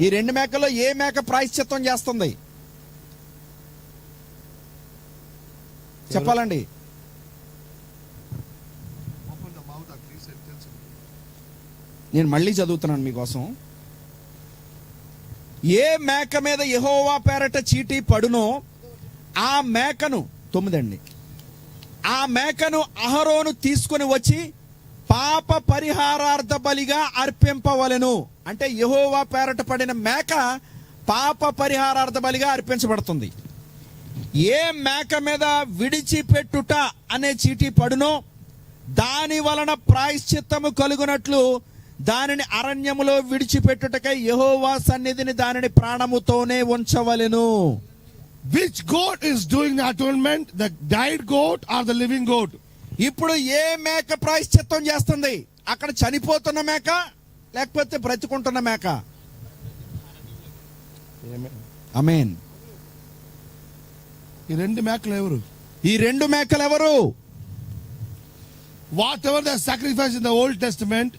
ఈ 2 మేకల్లో ఏ మేక ప్రాయశ్చిత్తం చేస్తుంది చెప్పాలండి? నేను మళ్ళీ చదువుతున్నాను మీకోసం. ఏ మేక మీద యెహోవా పేరట చీటీ పడునో ఆ మేకను 9 అండి, ఆ మేకను అహరోను తీసుకుని వచ్చి పాప పరిహారార్థ బలిగా అర్పింపవలెను. అంటే యెహోవా పేరట పడిన మేక పాప పరిహారార్థ బలిగా అర్పించబడుతుంది. ఏ మేక మీద విడిచిపెట్టుట అనే చీటీ పడునో దాని వలన ప్రాయశ్చిత్తము కలుగునట్లు దానిని అరణ్యములో విడిచిపెట్టుటకై యెహోవా సన్నిధిని దానిని ప్రాణముతోనే ఉంచవలెను. Which goat is doing the atonement? The died goat or the living goat? ఇప్పుడు ఏ మేక ప్రాయశ్చిత్తం చేస్తుంది? అక్కడ చనిపోతున్న మేక లేకపోతే బ్రతికుంటున్న మేక? ఆమేన్. ఈ రెండు మేకలు ఎవరు? ఈ రెండు మేకలు ఎవరు? Whatever the sacrifice in the Old Testament,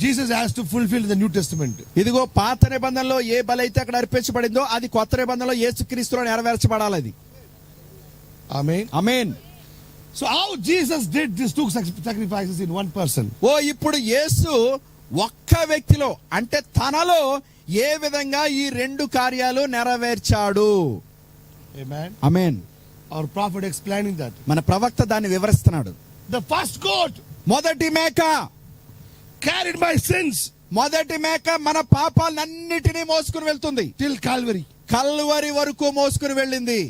Jesus has to fulfill in the New Testament. ఇదిగో పాత నిబంధనలో ఏ బలి అయితే అక్కడ అర్పించబడిందో అది కొత్త నిబంధనలో యేసుక్రీస్తులో నెరవేర్చబడాలి. అది Amen. Amen. So how Jesus did these two sacrifices in one person? ఓ ఇప్పుడు యేసు ఒక్క వ్యక్తిలో అంటే తనలో ఏ విధంగా ఈ రెండు కార్యాలు నెరవేర్చాడు? Amen. Amen. Our prophet explaining that. మన ప్రవక్త దాన్ని వివరిస్తున్నాడు. The first goat మొదటి మేక carried my sins మొదటి మేక మన పాపాలన్నిటినీ మోసుకుని వెళ్తుంది. till Calvary. కల్వరి వరకు మోసుకుని వెళ్ళింది.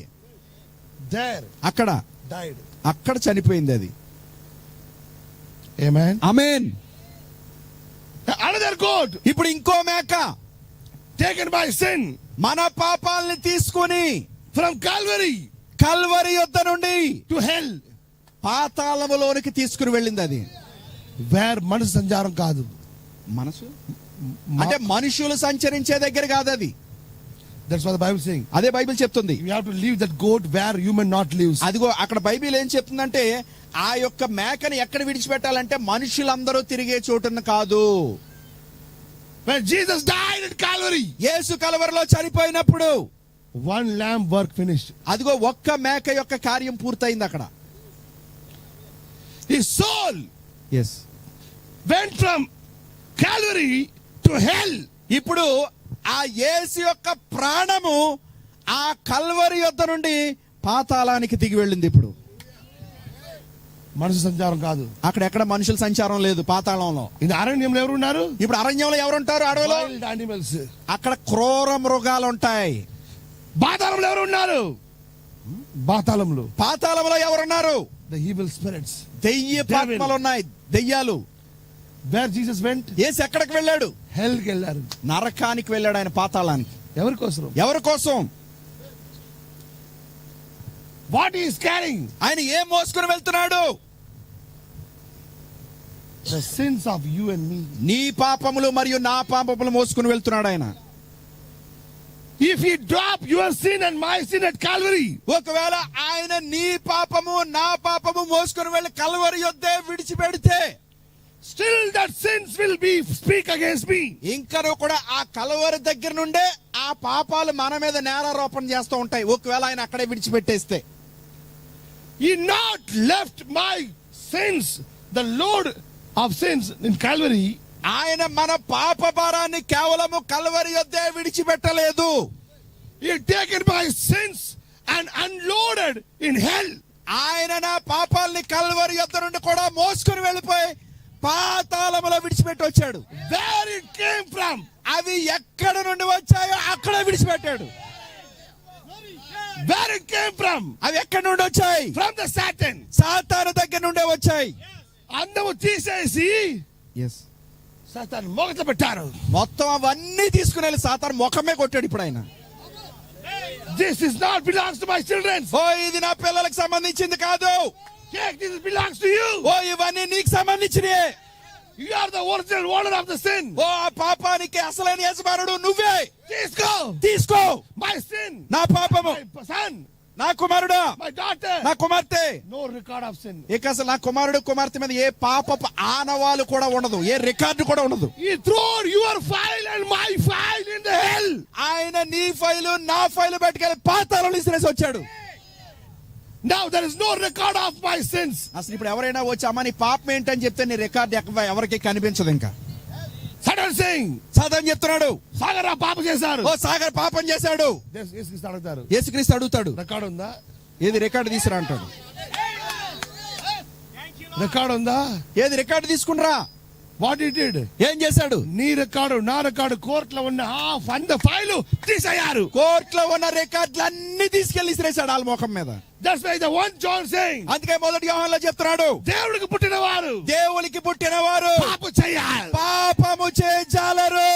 There అక్కడ died. అక్కడ చనిపోయింది అది. Amen. ఆమేన్. Another goat ఇప్పుడు ఇంకో మేక taken by sin మన పాపాలని తీసుకొని from Calvary కల్వరి యొద్ద నుండి to hell, పాతాళములోనికి తీసుకుని వెళ్ళింది. అది where మనసు సంచారం కాదు. మనసు అంటే మనుషులు సంచరించే దగ్గర కాదు అది. That's what the Bible is saying. అదే బైబిల్ చెప్తుంది. You have to leave that goat where human not lives. అదిగో అక్కడ బైబిల్ ఏం చెప్తుందంటే ఆ యొక్క మేకని ఎక్కడ విడిచిపెట్టాలంటే మనుషులందరూ తిరిగే చోటున కాదు. When Jesus died at Calvary, యేసు కలవరిలో చనిపోయినప్పుడు one lamb work finished. అదిగో ఒక్క మేక యొక్క కార్యం పూర్తయింది అక్కడ. His soul went from Calvary to hell. ఇప్పుడు ఆ యేసు యొక్క ప్రాణము ఆ కల్వరి యొద్ద నుండి పాతాళానికి దిగి వెళ్ళింది. ఇప్పుడు మనసు సంచారం కాదు. అక్కడ ఎక్కడ మనుషుల సంచారం లేదు పాతాళంలో. ఇది అరణ్యంలో ఎవరు ఉన్నారు? ఇప్పుడు అరణ్యంలో ఎవరుంటారు? అడవిలో Wild animals. అక్కడ క్రూర మృగాలు ఉంటాయి. పాతాళంలో ఎవరు ఉన్నారు? పాతాళంలో పాతాళంలో ఎవరున్నారు? the evil spirits. దెయ్యాత్మలు ఉన్నాయి, దెయ్యాలు. Where Jesus went? యేసు ఎక్కడికి వెళ్ళాడు? hell కి వెళ్ళారు. నరకానికి వెళ్ళాడు ఆయన, పాతాళానికి. ఎవరి కోసం? ఎవరి కోసం? What he is carrying? ఆయన ఏం మోసుకుని వెళ్తున్నాడు? The sins of you and me. నీ పాపములు మరియు నా పాపములు మోసుకుని వెళ్తున్నాడు ఆయన. If he drop your sin and my sin at Calvary, ఒకవేళ ఆయన నీ పాపము నా పాపము మోసుకుని వెళ్ళి కల్వరి యొద్దే విడిచిపెడితే still that sins will be speak against me. ఇంకను కూడా ఆ కల్వరి దగ్గర నుండే ఆ పాపాలు మన మీద నేరారోపణ చేస్తూ ఉంటాయి. ఒకవేళ ఆయన అక్కడే విడిచిపెట్టేస్తే. He not left my sins, the load of sins in Calvary. ఆయన మన పాప భారాన్ని కేవలము కల్వరి యొద్దే విడిచిపెట్టలేదు. He had taken my sins and unloaded in hell. ఆయన నా పాపాలని కల్వరి యొద్ద నుండి కూడా మోసుకొని వెళ్ళిపోయి పాతాళములో విడిచిపెట్టి వచ్చాడు. Where it came from? అవి ఎక్కడ నుండి వచ్చాయో అక్కడ విడిచిపెట్టాడు. Where it came from? అవి ఎక్కడి నుండి వచ్చాయి? From the Satan. సాతాను దగ్గర నుండే వచ్చాయి. అందము తీసేసి సాతాను మొగత పెట్టారు. మొత్తం అవన్నీ తీసుకుని వెళ్ళి సాతాను ముఖమే కొట్టాడు. ఇప్పుడు ఆయన This is not belongs to my children. ఓ ఇది నా పిల్లలకు సంబంధించింది కాదు. Take, this belongs to you. ఓ ఇవన్నీ నీకు సంబంధించినయే. You are the original owner of the sin. ఓ ఆ పాపానికి అసలైన యజమానుడు నువ్వే. తీసుకో My sin. నా పాపము. My son. నా కుమారుడా, My daughter. నా కుమార్తె. No record of sin. ఇక అసలు నా కుమారుడు కుమార్తె మీద ఏ పాపపు ఆనవాలు కూడా ఉండదు, ఏ రికార్డు కూడా ఉండదు. He threw your file and my file in the hell. ఆయన నీ ఫైలు నా ఫైలు పెట్టుకెళ్ళి పాతాళంలో విసిరేసి వచ్చాడు. Now there is no record of my sins. అసలు ఇప్పుడు ఎవరైనా వచ్చి అమ్మ నీ పాపం ఏంటని చెప్తే నీ రికార్డు ఎవరికి కనిపించదు. ఇంకా Suddenly Satan saying, సాతాను చెప్తున్నాడు, సాగర్ ఆ పాపం చేశారు. ఓ సాగర్ పాపం చేశాడు. యేసుక్రీస్తు అడుగుతారు, యేసుక్రీస్తు అడుగుతాడు, రికార్డు ఉందా? ఏది రికార్డు తీసురా అంటాడు. రికార్డు ఉందా? ఏది రికార్డు తీసుకునిరా. What he did? ఏం చేశాడు? నీ రికార్డు నా రికార్డు కోర్టులో ఉన్న హాఫ్ అండ్ ఫైల్ తీసేయారు. కోర్టులో ఉన్న రికార్డులు అన్ని తీసుకెళ్లి ఇసిరేశాడు వాళ్ళ ముఖం మీద. That's why the 1 John saying, అందుకే మొదటి యోహానులో చెప్తున్నాడు, దేవుడికి పుట్టినవారు దేవునికి పుట్టినవారు పాపం చేయాలి. పాపము చేయజాలరు.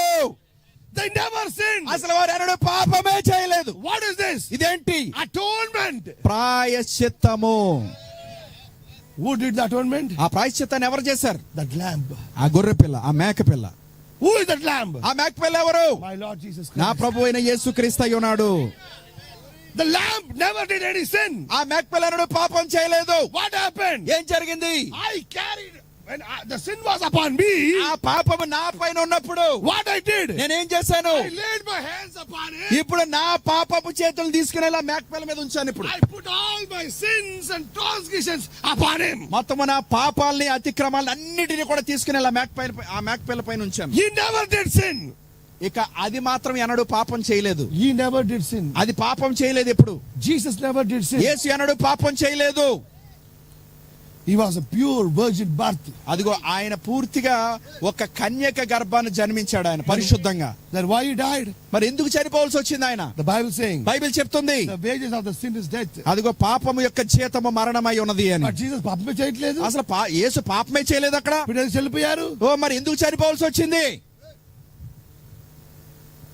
They never sinned. అసలు వారు ఎన్నడూ పాపమే చేయలేదు. What is this? ఇదేంటి? Atonement. ప్రాయశ్చిత్తము. Who did the atonement? ఆ ప్రాయశ్చిత్తాన్ని ఎవరు చేశారు? That lamb. ఆ గొర్రె పిల్ల, ఆ మేక పిల్ల. Who is that lamb? ఆ మేక పిల్ల ఎవరు? My Lord Jesus నా Christ. ప్రభు అయిన యేసుక్రీస్తు అయి ఉన్నాడు. The lamb never did any sin. ఆ మేక పిల్ల ఎన్నడూ పాపం చేయలేదు. What happened? ఏం జరిగింది? I carried when the sin was upon me. ఆ పాపము నా పైన ఉన్నప్పుడు What I did? నేనేం చేశాను? I laid my hands upon it. ఇప్పుడు నా పాపపు చేతులు తీసుకుని మేక పిల్ల మీద ఉంచాను. ఇప్పుడు I put all my sins and transgressions upon him. మొత్తము నా పాపాలని అతిక్రమాలని అన్నిటిని కూడా తీసుకుని ఆ మేక పిల్ల పైన ఉంచాను. He never did sin. ఇక అది మాత్రం ఎన్నడూ పాపం చేయలేదు. He never did sin. అది పాపం చేయలేదు. ఎప్పుడు? Jesus never did sin. యేసు ఎన్నడూ పాపం చేయలేదు. He was a pure virgin birth. అదిగో ఆయన పూర్తిగా ఒక కన్యక గర్భాన్ని జన్మించాడు ఆయన పరిశుద్ధంగా. Then why he died? మరి ఎందుకు చనిపోవాల్సి వచ్చింది ఆయన? The Bible saying, బైబిల్ చెప్తుంది, the wages of the sin is death. అదిగో పాపము యొక్క జీతము మరణమై ఉన్నది అని. But Jesus పాపమే చేయట్లేదు. అసలు యేసు పాపమే చేయలేదు అక్కడ. ఇప్పుడు చెల్లిపోయారు. ఓ మరి ఎందుకు చనిపోవాల్సి వచ్చింది?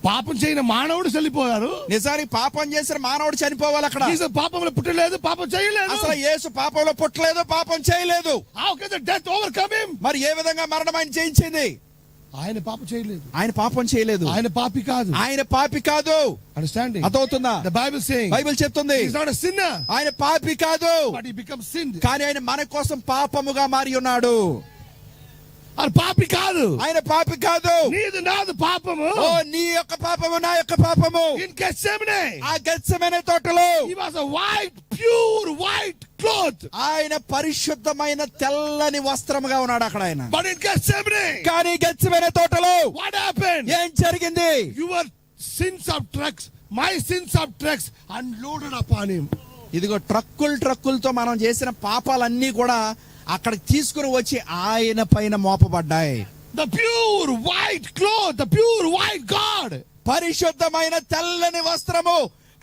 పాపం చేయని మానవుడు చెల్లిపోయారు. నిజానికి పాపం చేసిన మానవుడు చనిపోవాలి అక్కడ. Jesus పాపంలో పుట్టలేదు, పాపం చేయలేదు. అసలు యేసు పాపంలో పుట్టలేదు, పాపం చేయలేదు. How can the death overcome him? మరి ఏ విధంగా మరణం ఆయన జయించింది? ఆయన పాపం చేయలేదు. ఆయన పాపం చేయలేదు. ఆయన పాపి కాదు. ఆయన పాపి కాదు. Understanding? అర్థమవుతుందా? The Bible saying, బైబిల్ చెప్తుంది, he is not a sinner. ఆయన పాపి కాదు, But he becomes sinned. కానీ ఆయన మన కోసం పాపముగా మారి ఉన్నాడు. ఆయన పాపి కాదు. ఆయన పాపి కాదు. నీది నాది పాపము. ఓ నీ యొక్క పాపము నా యొక్క పాపము. In Gethsemane, ఆ గెత్సెమనే తోటలో he was a white, pure white cloth. ఆయన పరిశుద్ధమైన తెల్లని వస్త్రముగా ఉన్నాడు అక్కడ ఆయన. But in Gethsemane, కానీ గెత్సెమనే తోటలో what happened? ఏం జరిగింది? Your sins of trucks, my sins of trucks unloaded upon him. ఇదిగో ట్రక్కులతో మనం చేసిన పాపాలన్నీ కూడా అక్కడికి తీసుకుని వచ్చి ఆయన పైన మోపబడ్డాయి. The pure white cloth, the pure white God. పరిశుద్ధమైన తెల్లని వస్త్రము,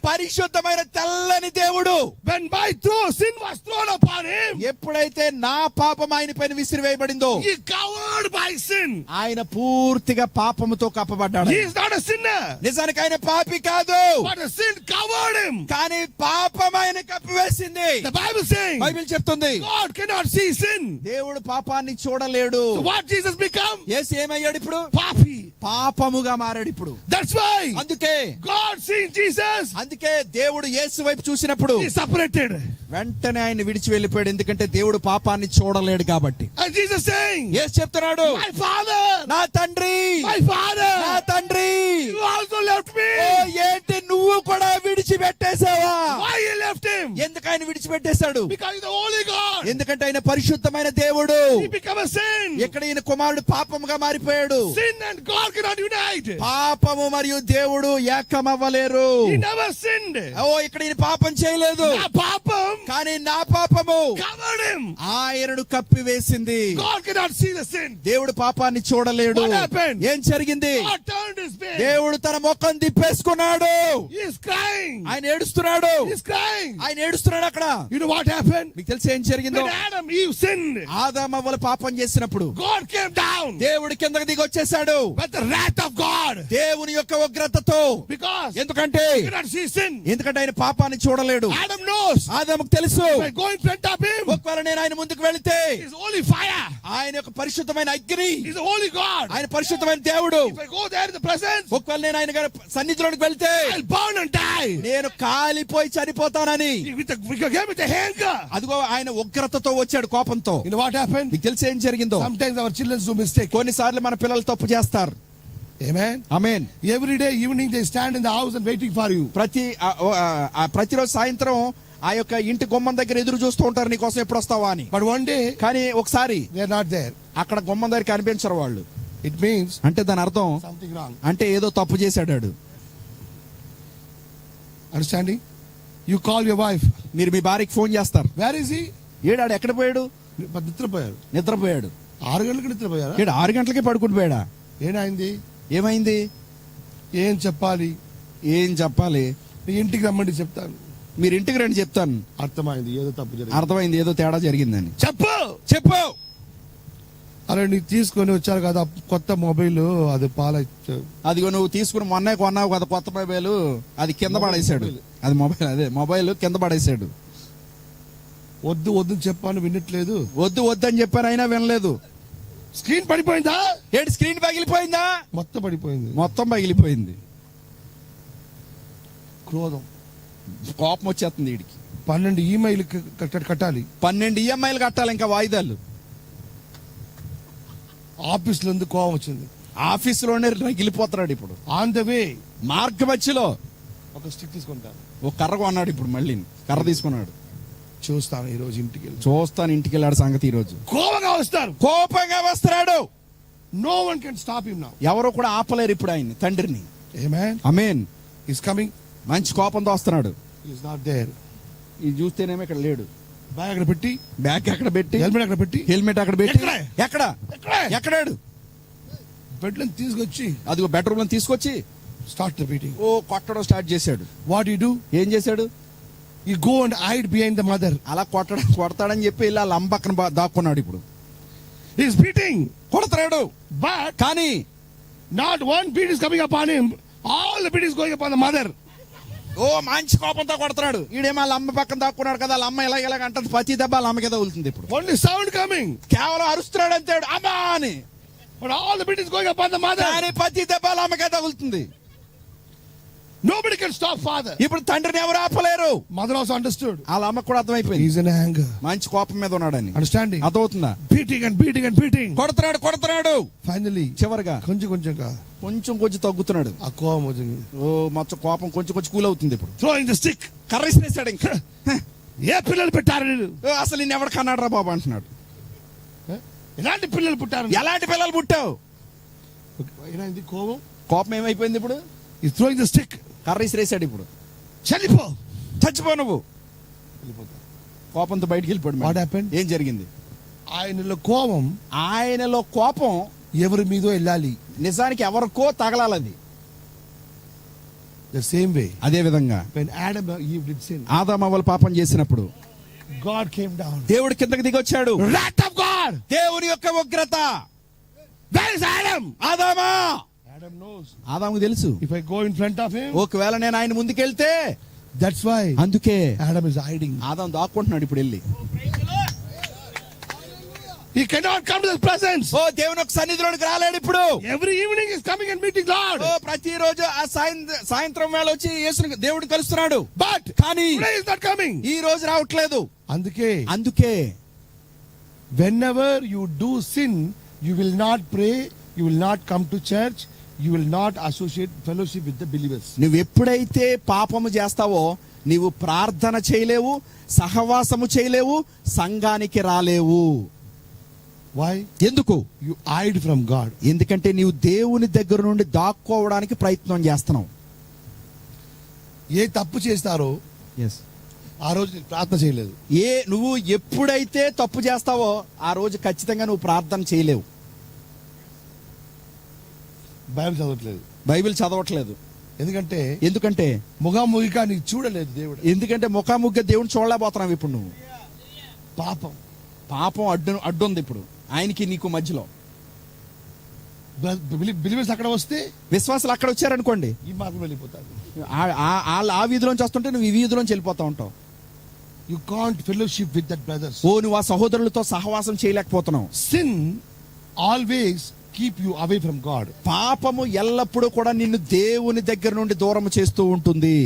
పరిశుద్ధమైన తెల్లని దేవుడు. When my sin was thrown upon him, ఎప్పుడైతే నా పాపం ఆయన పైన విసిరివేయబడిందో, he covered by sin. ఆయన పూర్తిగా పాపముతో కప్పబడ్డాడు. He is not a sinner, నిజానికి ఆయన పాపి కాదు, but the sin covered him. కానీ పాపం ఆయన కప్పివేసింది. The Bible saying, బైబిల్ చెప్తుంది, God cannot see sin. దేవుడు పాపాన్ని చూడలేడు. So what Jesus become? యేసు ఏమయ్యాడు ఇప్పుడు? Papi. పాపముగా మారాడు ఇప్పుడు. That's why అందుకే God seeing Jesus, అందుకే దేవుడు యేసు వైపు చూసినప్పుడు he separated. వెంటనే ఆయన విడిచి వెళ్ళిపోయాడు. ఎందుకంటే దేవుడు పాపాన్ని చూడలేడు కాబట్టి. And Jesus saying, యేసు చెప్తున్నాడు, my Father, నా తండ్రి, my Father, నా తండ్రి, you also left me. ఓ ఏంటి నువ్వు కూడా విడిచిపెట్టేశావా? Why you left him? ఎందుకు ఆయన విడిచిపెట్టేశాడు? Because he's the holy God. ఎందుకంటే ఆయన పరిశుద్ధమైన దేవుడు. He became a sin. ఇక్కడ ఈయన కుమారుడు పాపముగా మారిపోయాడు. Sin and God cannot unite. పాపము మరియు దేవుడు ఏకమవ్వలేరు. He never sinned. ఓ ఇక్కడ ఈయన పాపం చేయలేదు, నా పాపం కానీ నా పాపము covered him. ఆయనను కప్పివేసింది. God cannot see the sin. దేవుడు పాపాన్ని చూడలేడు. What happened? ఏం జరిగింది? God turned his face. దేవుడు తన ముఖం తిప్పేసుకున్నాడు. He is crying. ఆయన ఏడుస్తున్నాడు. He is crying. ఆయన ఏడుస్తున్నాడు అక్కడ. You know what happened? మీకు తెలిసి ఏం జరిగిందో? When Adam, Eve sinned, ఆదామవ్వలు పాపం చేసినప్పుడు God came down. దేవుడు కిందకి దిగి వచ్చేసాడు. But the wrath of God, దేవుని యొక్క ఉగ్రతతో. because ఎందుకంటే he cannot see sin. ఎందుకంటే ఆయన పాపాన్ని చూడలేడు. Adam knows. ఆదాముకు తెలుసు, By going in front of him, ఒకవేళ నేను ఆయన ముందుకు వెళితే he's holy fire. ఆయన యొక్క పరిశుద్ధమైన అగ్ని, He's a holy God. ఆయన పరిశుద్ధమైన దేవుడు. If I go there in the presence, ఒకవేళ నేను ఆయన గారి సన్నిధిలోకి వెళ్తే I'll burn and die. నేను కాలిపోయి చనిపోతానని. With the anger. అదిగో ఆయన ఉగ్రతతో వచ్చాడు, కోపంతో. You know what happened? మీకు తెలిసి ఏం జరిగిందో? Sometimes our children do mistake. కొన్నిసార్లు మన పిల్లలు తప్పు చేస్తారు. Amen. Amen. Every day evening they stand in the house and waiting for you. ప్రతిరోజు సాయంత్రం ఆ యొక్క ఇంటి గుమ్మం దగ్గర ఎదురు చూస్తూ ఉంటారు, నీకోసం ఎప్పుడు వస్తావా అని. But one day కానీ ఒకసారి they are not there. అక్కడ గుమ్మం దగ్గర కనిపించరు వాళ్ళు. It means అంటే దాని అర్థం something wrong. అంటే ఏదో తప్పు చేశాడు. Understanding? You call your wife. మీరు మీ భార్యకి ఫోన్ చేస్తారు. Where is he? ఏడాడు ఎక్కడ పోయాడు? నిద్రపోయారు. నిద్రపోయాడు. 6 గంటలకు నిద్రపోయారా? ఏడు 6 గంటలకే పడుకుని పోయాడా? ఏమైంది? ఏమైంది? ఏం చెప్పాలి? ఏం చెప్పాలి? నీ ఇంటికి రమ్మండి చెప్తాను. మీరు ఇంటికి రండి చెప్తాను. అర్థమైంది ఏదో తప్పు జరిగింది. అర్థమైంది ఏదో తేడా జరిగిందని. చెప్పు. చెప్పు. అరే నీకు తీసుకొని వచ్చారు కదా కొత్త మొబైల్, అది అదిగో నువ్వు తీసుకుని మొన్నే కొన్నావు కదా కొత్త మొబైల్, అది కింద పడేసాడు. అది మొబైల్ కింద పడేసాడు. వద్దు వద్దు చెప్పాను, వినట్లేదు. వద్దు వద్దని చెప్పాను అయినా వినలేదు. స్క్రీన్ పడిపోయిందా? ఏంటి స్క్రీన్ పగిలిపోయిందా? మొత్తం పడిపోయింది. మొత్తం పగిలిపోయింది. క్రోధం, కోపం వచ్చేస్తుంది వీడికి. 12 ఈమెయిల్ కట్టాలి. 12 ఈఎంఐలు కట్టాలి, ఇంకా వాయిదాలు. ఆఫీస్ లో ఉంది, కోపం వచ్చింది. ఆఫీసులోనే రగిలిపోతున్నాడు ఇప్పుడు. ఆన్ ద వే మార్గ మధ్యలో ఒక స్టిక్ తీసుకుంటాను. ఒక కర్ర కొన్నాడు. ఇప్పుడు మళ్ళీ కర్ర తీసుకున్నాడు. చూస్తాను ఈ రోజు ఇంటికి వెళ్ళి. చూస్తాను ఇంటికి వెళ్ళాడు సంగతి. ఈ రోజు కోపంగా వస్తారు. కోపంగా వస్తున్నాడు. No one can stop him now. ఎవరు కూడా ఆపలేరు ఇప్పుడు ఆయన్ని, తండ్రిని. ఆమేన్. ఆమేన్. Is coming. మంచి కోపంతో వస్తున్నాడు. Is not there. ఇది చూస్తేనేమో ఇక్కడ లేడు. బ్యాగ్ అక్కడ పెట్టి, బ్యాగ్ అక్కడ పెట్టి, హెల్మెట్ అక్కడ పెట్టి, హెల్మెట్ అక్కడ పెట్టి, ఎక్కడ ఎక్కడాడు బెడ్ లో తీసుకొచ్చి, అదిగో బెడ్రూమ్ లో తీసుకొచ్చి స్టార్ట్ ద బీటింగ్. ఓ కొట్టడం స్టార్ట్ చేశాడు. What you do? ఏం చేశాడు? You go and hide behind the mother. అలా కొడతాడని చెప్పి ఇలా లంబక్కన దాక్కున్నాడు. ఇప్పుడు ఈస్ బీటింగ్, కొడతాడు. బట్ కానీ not one beat is coming upon him, all the beat is going upon the mother. ఓ మంచి కోపంతో కొడతాడు. ఈడేమో వాళ్ళ అమ్మ పక్కన దాక్కున్నాడు కదా, వాళ్ళ అమ్మ ఇలాగ అంటది. ప్రతి దెబ్బ వాళ్ళ అమ్మకే తగులుతుంది. ఇప్పుడు ఓన్లీ సౌండ్ కమింగ్, కేవలం అరుస్తున్నాడు అంతే అమ్మా అని. But all the beat is going upon the mother. కానీ ప్రతి దెబ్బ వాళ్ళ అమ్మకే తగులుతుంది. Nobody can stop father. ఇప్పుడు తండ్రిని ఎవరు ఆపలేరు. Mother also understood. వాళ్ళ అమ్మకు కూడా అర్థమైపోయింది. He's in anger. మంచి కోపం మీద ఉన్నాడని. Understanding? అర్థమవుతుందా? Beating and beating and beating. కొడతాడు. Finally, చివరిగా కొంచెం తగ్గుతున్నాడు. ఆ కోపం వచ్చింది. ఓ మొత్తం కోపం కొంచెం కూల్ అవుతుంది. ఇప్పుడు Throwing the stick. కర్రీసినేసాడు. ఇంకా ఏ పిల్లలు పెట్టారు? అసలు నిన్ను ఎవడు కన్నాడు రా బాబు అంటున్నాడు. ఎలాంటి పిల్లలు పుట్టారు? ఎలాంటి పిల్లలు పుట్టావు? ఏమైంది? కోపం ఏమైపోయింది? ఇప్పుడు He's throwing the stick. కర్రీసినేసాడు. ఇప్పుడు చచ్చిపో నువ్వు. కోపంతో బయటికి వెళ్ళిపోయాడు. What happened? ఏం జరిగింది? ఆయనలో కోపం ఎవరి మీదో వెళ్ళాలి. నిజానికి ఎవరికో తగలాలది. The same way. అదే విధంగా when Adam and Eve did sin, ఆదాము అవ్వలు పాపం చేసినప్పుడు God came down. దేవుడు కిందకి దిగొచ్చాడు. Wrath of God. దేవుని యొక్క ఉగ్రత. Where is Adam? ఆదామా. Adam knows. ఆదాముకు తెలుసు. If I go in front of him, ఒకవేళ నేను ఆయన ముందుకెళ్తే, that's why. అందుకే Adam is hiding. ఆదాము దాక్కుంటున్నాడు ఇప్పుడు వెళ్ళి. He cannot come to the presence. ఓ దేవుని యొక్క సన్నిధిలోకి రాలేడు ఇప్పుడు. Every evening is coming and meeting God. ఓ ప్రతిరోజు ఆ సాయంత్రం వేళ వచ్చి యేసుని దేవుడు కలుస్తున్నాడు. But కానీ today is not coming. ఈ రోజు రావట్లేదు. అందుకే whenever you do sin, you will not pray, you will not come to church, you will not associate fellowship with the believers. నువ్వు ఎప్పుడైతే పాపము చేస్తావో నీవు ప్రార్థన చేయలేవు, సహవాసము చేయలేవు, సంఘానికి రాలేవు. Why? ఎందుకు? You hide from God. ఎందుకంటే నీవు దేవుని దగ్గర నుండి దాక్కోవడానికి ప్రయత్నం చేస్తున్నావు. ఏ తప్పు చేస్తారో ఆ రోజు నేను ప్రార్థన చేయలేదు. నువ్వు ఎప్పుడైతే తప్పు చేస్తావో ఆ రోజు ఖచ్చితంగా నువ్వు ప్రార్థన చేయలేవు. బైబిల్ చదవట్లేదు. ఎందుకంటే ముఖాముఖిగా నీకు చూడలేదు దేవుడు. ఎందుకంటే ముఖాముఖిగా దేవుని చూడలేకపోతున్నావు ఇప్పుడు నువ్వు. పాపం అడ్డుంది ఇప్పుడు ఆయనకి నీకు మధ్యలో. బిలీవర్స్ అక్కడ వస్తే, విశ్వాసాలు అక్కడ వచ్చారనుకోండి, ఈ మార్గం వెళ్ళిపోతారు. ఆ వీధిలోంచి వస్తుంటే నువ్వు ఈ వీధిలోంచి వెళ్ళిపోతా ఉంటావు. You can't fellowship with that brothers. నువ్వు ఆ సహోదరులతో సహవాసం చేయలేకపోతున్నావు. Sin always keep you away from God. పాపము ఎల్లప్పుడూ కూడా నిన్ను దేవుని దగ్గర నుండి దూరం చేస్తూ ఉంటుంది.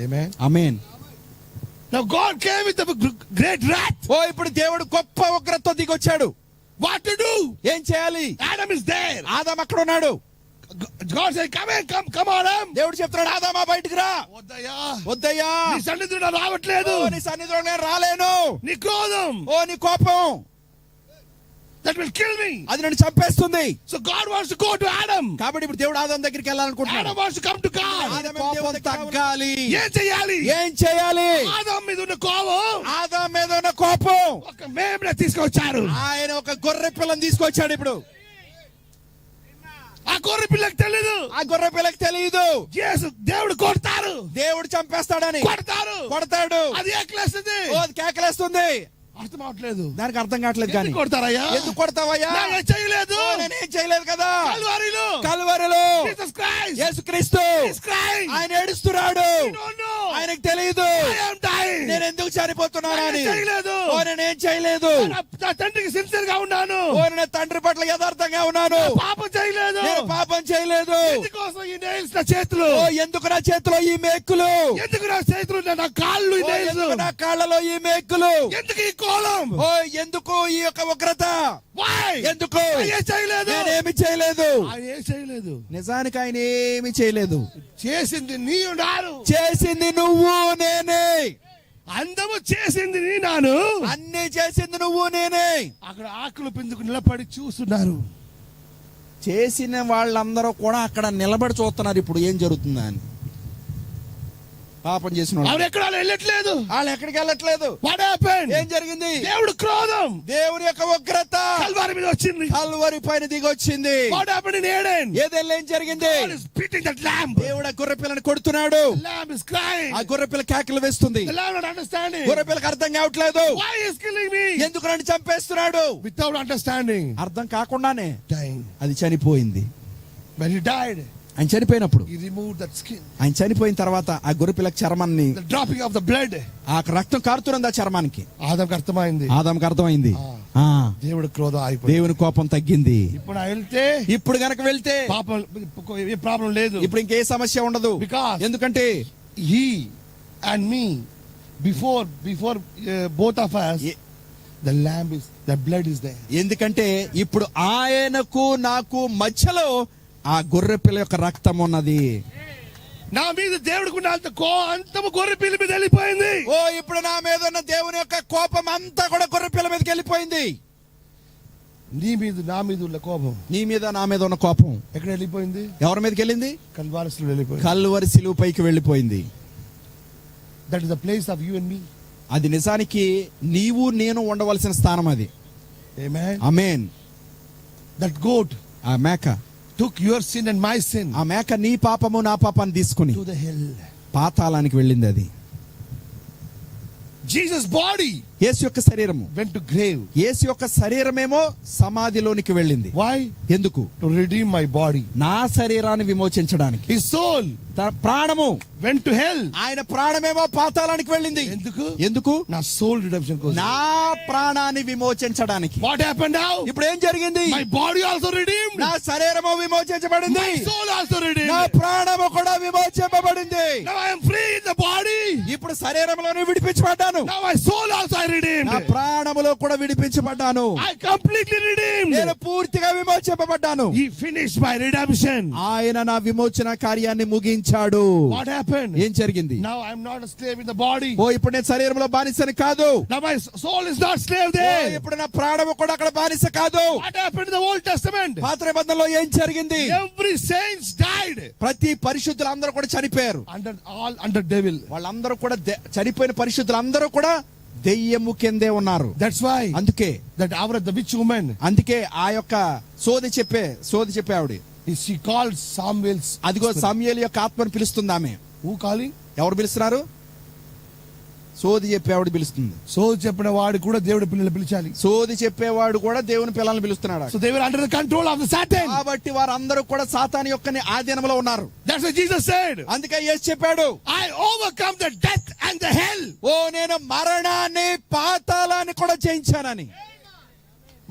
Amen. Amen. Now God came with a great wrath. ఇప్పుడు దేవుడు గొప్ప ఉగ్రతతో దిగొచ్చాడు. What to do? ఏం చేయాలి? Adam is there. ఆదాము అక్కడ ఉన్నాడు. God said, come on Adam. దేవుడు చెప్తున్నాడు, ఆదామా బయటికి రా. వద్దయ్యా నీ సన్నిధిలో రావట్లేదు. నీ సన్నిధిలో నేను రాలేను. నీ క్రోధం, నీ కోపం. that will kill me. అది నన్ను చంపేస్తుంది. So God wants to go to Adam. కాబట్టి ఇప్పుడు దేవుడు ఆదాము దగ్గరికి వెళ్ళాలనుకుంటున్నాడు. Adam wants to come to God. ఆదాము కోపం తగ్గాలి. ఏం చేయాలి? ఏం చేయాలి? ఆదాము మీద ఉన్న కోపం, ఆదాము మీద ఉన్న కోపం ఒక మేమనే తీసుకొచ్చారు. ఆయన ఒక గొర్రె పిల్లని తీసుకొచ్చాడు. ఇప్పుడు ఆ గొర్రె పిల్లకి తెలియదు. ఆ గొర్రె పిల్లకి తెలియదు దేవుడు కొడతారు, దేవుడు చంపేస్తాడని. కొడతాడు. అది ఏకలేస్తుంది, అది కేకలేస్తుంది. అర్థం అవట్లేదు, దానికి అర్థం కావట్లేదు. కానీ కొడతారయ్యా, ఎందుకు కొడతావయ్యా? చేయలేదు, నేనేం చేయలేదు కదా. కల్వరిలో యేసుక్రీస్తు ఆయన ఏడుస్తున్నాడు. ఆయనకు తెలియదు నేను ఎందుకు చనిపోతున్నానని. నేనేం చేయలేదు. తండ్రికి సిన్సియర్ గా ఉన్నాను. నేను తండ్రి పట్ల యథార్థంగా ఉన్నాను. పాపం చేయలేదు. నేను పాపం చేయలేదు. ఎందుకోసం ఈ నెయిల్స్ నా చేతులు? ఎందుకు నా చేతిలో ఈ మేకులు? ఎందుకు నా చేతులు, నా కాళ్ళు ఈ నెయిల్స్? నా కాళ్ళలో ఈ మేకులు? ఎందుకు ఈ కోలం? ఎందుకు ఈ యొక్క ఉగ్రత? ఎందుకు? చేయలేదు, నేనేమి చేయలేదు. ఆయన ఏం చేయలేదు. నిజానికి ఆయన ఏమి చేయలేదు. చేసింది నీ ఉన్నారు, చేసింది నువ్వు నేనే. అందము చేసింది నీ నాను, అన్ని చేసింది నువ్వు నేనే. అక్కడ ఆకులు పిందుకు నిలబడి చూస్తున్నారు. చేసిన వాళ్ళందరూ కూడా అక్కడ నిలబడి చూస్తున్నారు ఇప్పుడు ఏం జరుగుతుందా అని. పాపం చేసిన వాళ్ళు ఎక్కడ వెళ్ళట్లేదు, వాళ్ళు ఎక్కడికి వెళ్ళట్లేదు. What happened? ఏం జరిగింది? దేవుడు క్రోధం, దేవుని యొక్క ఉగ్రత కల్వరి మీద వచ్చింది, కల్వరి పైన దిగొచ్చింది. What happened in Eden? ఏదెల్లా ఏం జరిగింది? God is beating that lamb. దేవుడు ఆ గొర్రె పిల్లని కొడుతున్నాడు. The lamb is crying. ఆ గొర్రె పిల్ల కేకలు వేస్తుంది. The lamb not understanding. గొర్రె పిల్లకి అర్థం కావట్లేదు. Why is killing me? ఎందుకు నన్ను చంపేస్తున్నాడు? Without understanding. అర్థం కాకుండానే Dying. అది చనిపోయింది. When he died, ఆయన చనిపోయినప్పుడు he removed that skin. ఆయన చనిపోయిన తర్వాత ఆ గొర్రె పిల్ల చర్మాన్ని, The dropping of the blood. ఆ రక్తం కారుతున్నది ఆ చర్మానికి. ఆదాంకి అర్థమైంది. ఆదాంకి అర్థమైంది. దేవుడు క్రోధం అయిపోయింది. దేవుని కోపం తగ్గింది. ఇప్పుడు వెళ్తే, ఇప్పుడు గనక వెళ్తే పాపం ఏ ప్రాబ్లం లేదు. ఇప్పుడు ఇంకే సమస్య ఉండదు. Because ఎందుకంటే he and me, before both of us, the lamb is, the blood is there. ఎందుకంటే ఇప్పుడు ఆయనకు నాకు మధ్యలో ఆ గొర్రె పిల్ల యొక్క రక్తం ఉన్నది. నా మీద దేవుడికి అంతము గొర్రె పిల్ల మీద వెళ్ళిపోయింది. ఇప్పుడు నా మీద ఉన్న దేవుని యొక్క కోపం అంతా కూడా గొర్రె పిల్ల మీదకి వెళ్ళిపోయింది. నీ మీద నా మీద ఉన్న కోపం, నీ మీద నా మీద ఉన్న కోపం ఎక్కడ వెళ్ళిపోయింది? ఎవరి మీదకి వెళ్ళింది? కల్వారిలో వెళ్ళిపోయింది. కల్వరి సిలువ పైకి వెళ్ళిపోయింది. That is the place of you and me. అది నిజానికి నీవు నేను ఉండవలసిన స్థానం అది. ఆమేన్. ఆమేన్. దట్ గోట్, ఆ మేక took your sin and my sin. ఆ మేక నీ పాపము నా పాపాన్ని తీసుకుని to the hell. పాతాళానికి వెళ్ళింది. అది Jesus body యేసు యొక్క శరీరము went to grave. యేసు యొక్క శరీరమేమో సమాధిలోనికి వెళ్ళింది. Why? ఎందుకు? To redeem my body. నా శరీరాన్ని విమోచించడానికి. His soul తన ప్రాణము went to hell. ఆయన ప్రాణమేమో పాతాళానికి వెళ్ళింది. ఎందుకు? నా soul redemption కోసం, నా ప్రాణాన్ని విమోచించడానికి. What happened now? ఇప్పుడు ఏం జరిగింది? My body also redeemed. నా శరీరము విమోచించబడింది. My soul also redeemed. నా ప్రాణము కూడా విమోచించబడింది. Now I am free in the body. ఇప్పుడు శరీరంలోనే విడిపించబడ్డాను. Now my soul also I redeemed. నా ప్రాణములో కూడా విడిపించబడ్డాను. I completely redeemed. నేను పూర్తిగా విమోచించబడ్డాను. He finished my redemption. ఆయన నా విమోచన కార్యాన్ని ముగించాడు. What happened? ఏం జరిగింది? Now I am not a slave in the body. ఇప్పుడు నేను శరీరంలో బానిసని కాదు. Now my soul is not slave there. ఇప్పుడు నా ప్రాణము కూడా అక్కడ బానిస కాదు. What happened in the Old Testament? పాత నిబంధనలో ఏం జరిగింది? Every saints died. ప్రతి పరిశుద్ధులు అందరూ కూడా చనిపోయారు. Under devil. వాళ్ళందరూ కూడా చనిపోయిన పరిశుద్ధులు అందరూ కూడా దెయ్యము కిందే ఉన్నారు. That's why. అందుకే that Avra, the witch woman, అందుకే ఆ యొక్క సోది చెప్పే ఆవిడ, she called Samuel's. అదిగో సమూయేలు యొక్క ఆత్మను పిలుస్తుంది ఆమె. Who calling? ఎవరు పిలుస్తున్నారు? సోది చెప్పేవాడు పిలుస్తుంది. సోది చెప్పిన వాడు కూడా దేవుడి పిల్లలు పిలిచాలి. సోది చెప్పేవాడు కూడా దేవుని పిల్లల్ని పిలుస్తున్నాడు. So they were under the control of the Satan. కాబట్టి వారందరూ కూడా సాతాను యొక్క ఆధీనంలో ఉన్నారు. That's what Jesus said. అందుకే యేసు చెప్పాడు, I overcome the death and the hell. నేను మరణాన్ని పాతాళాన్ని కూడా జయించానని.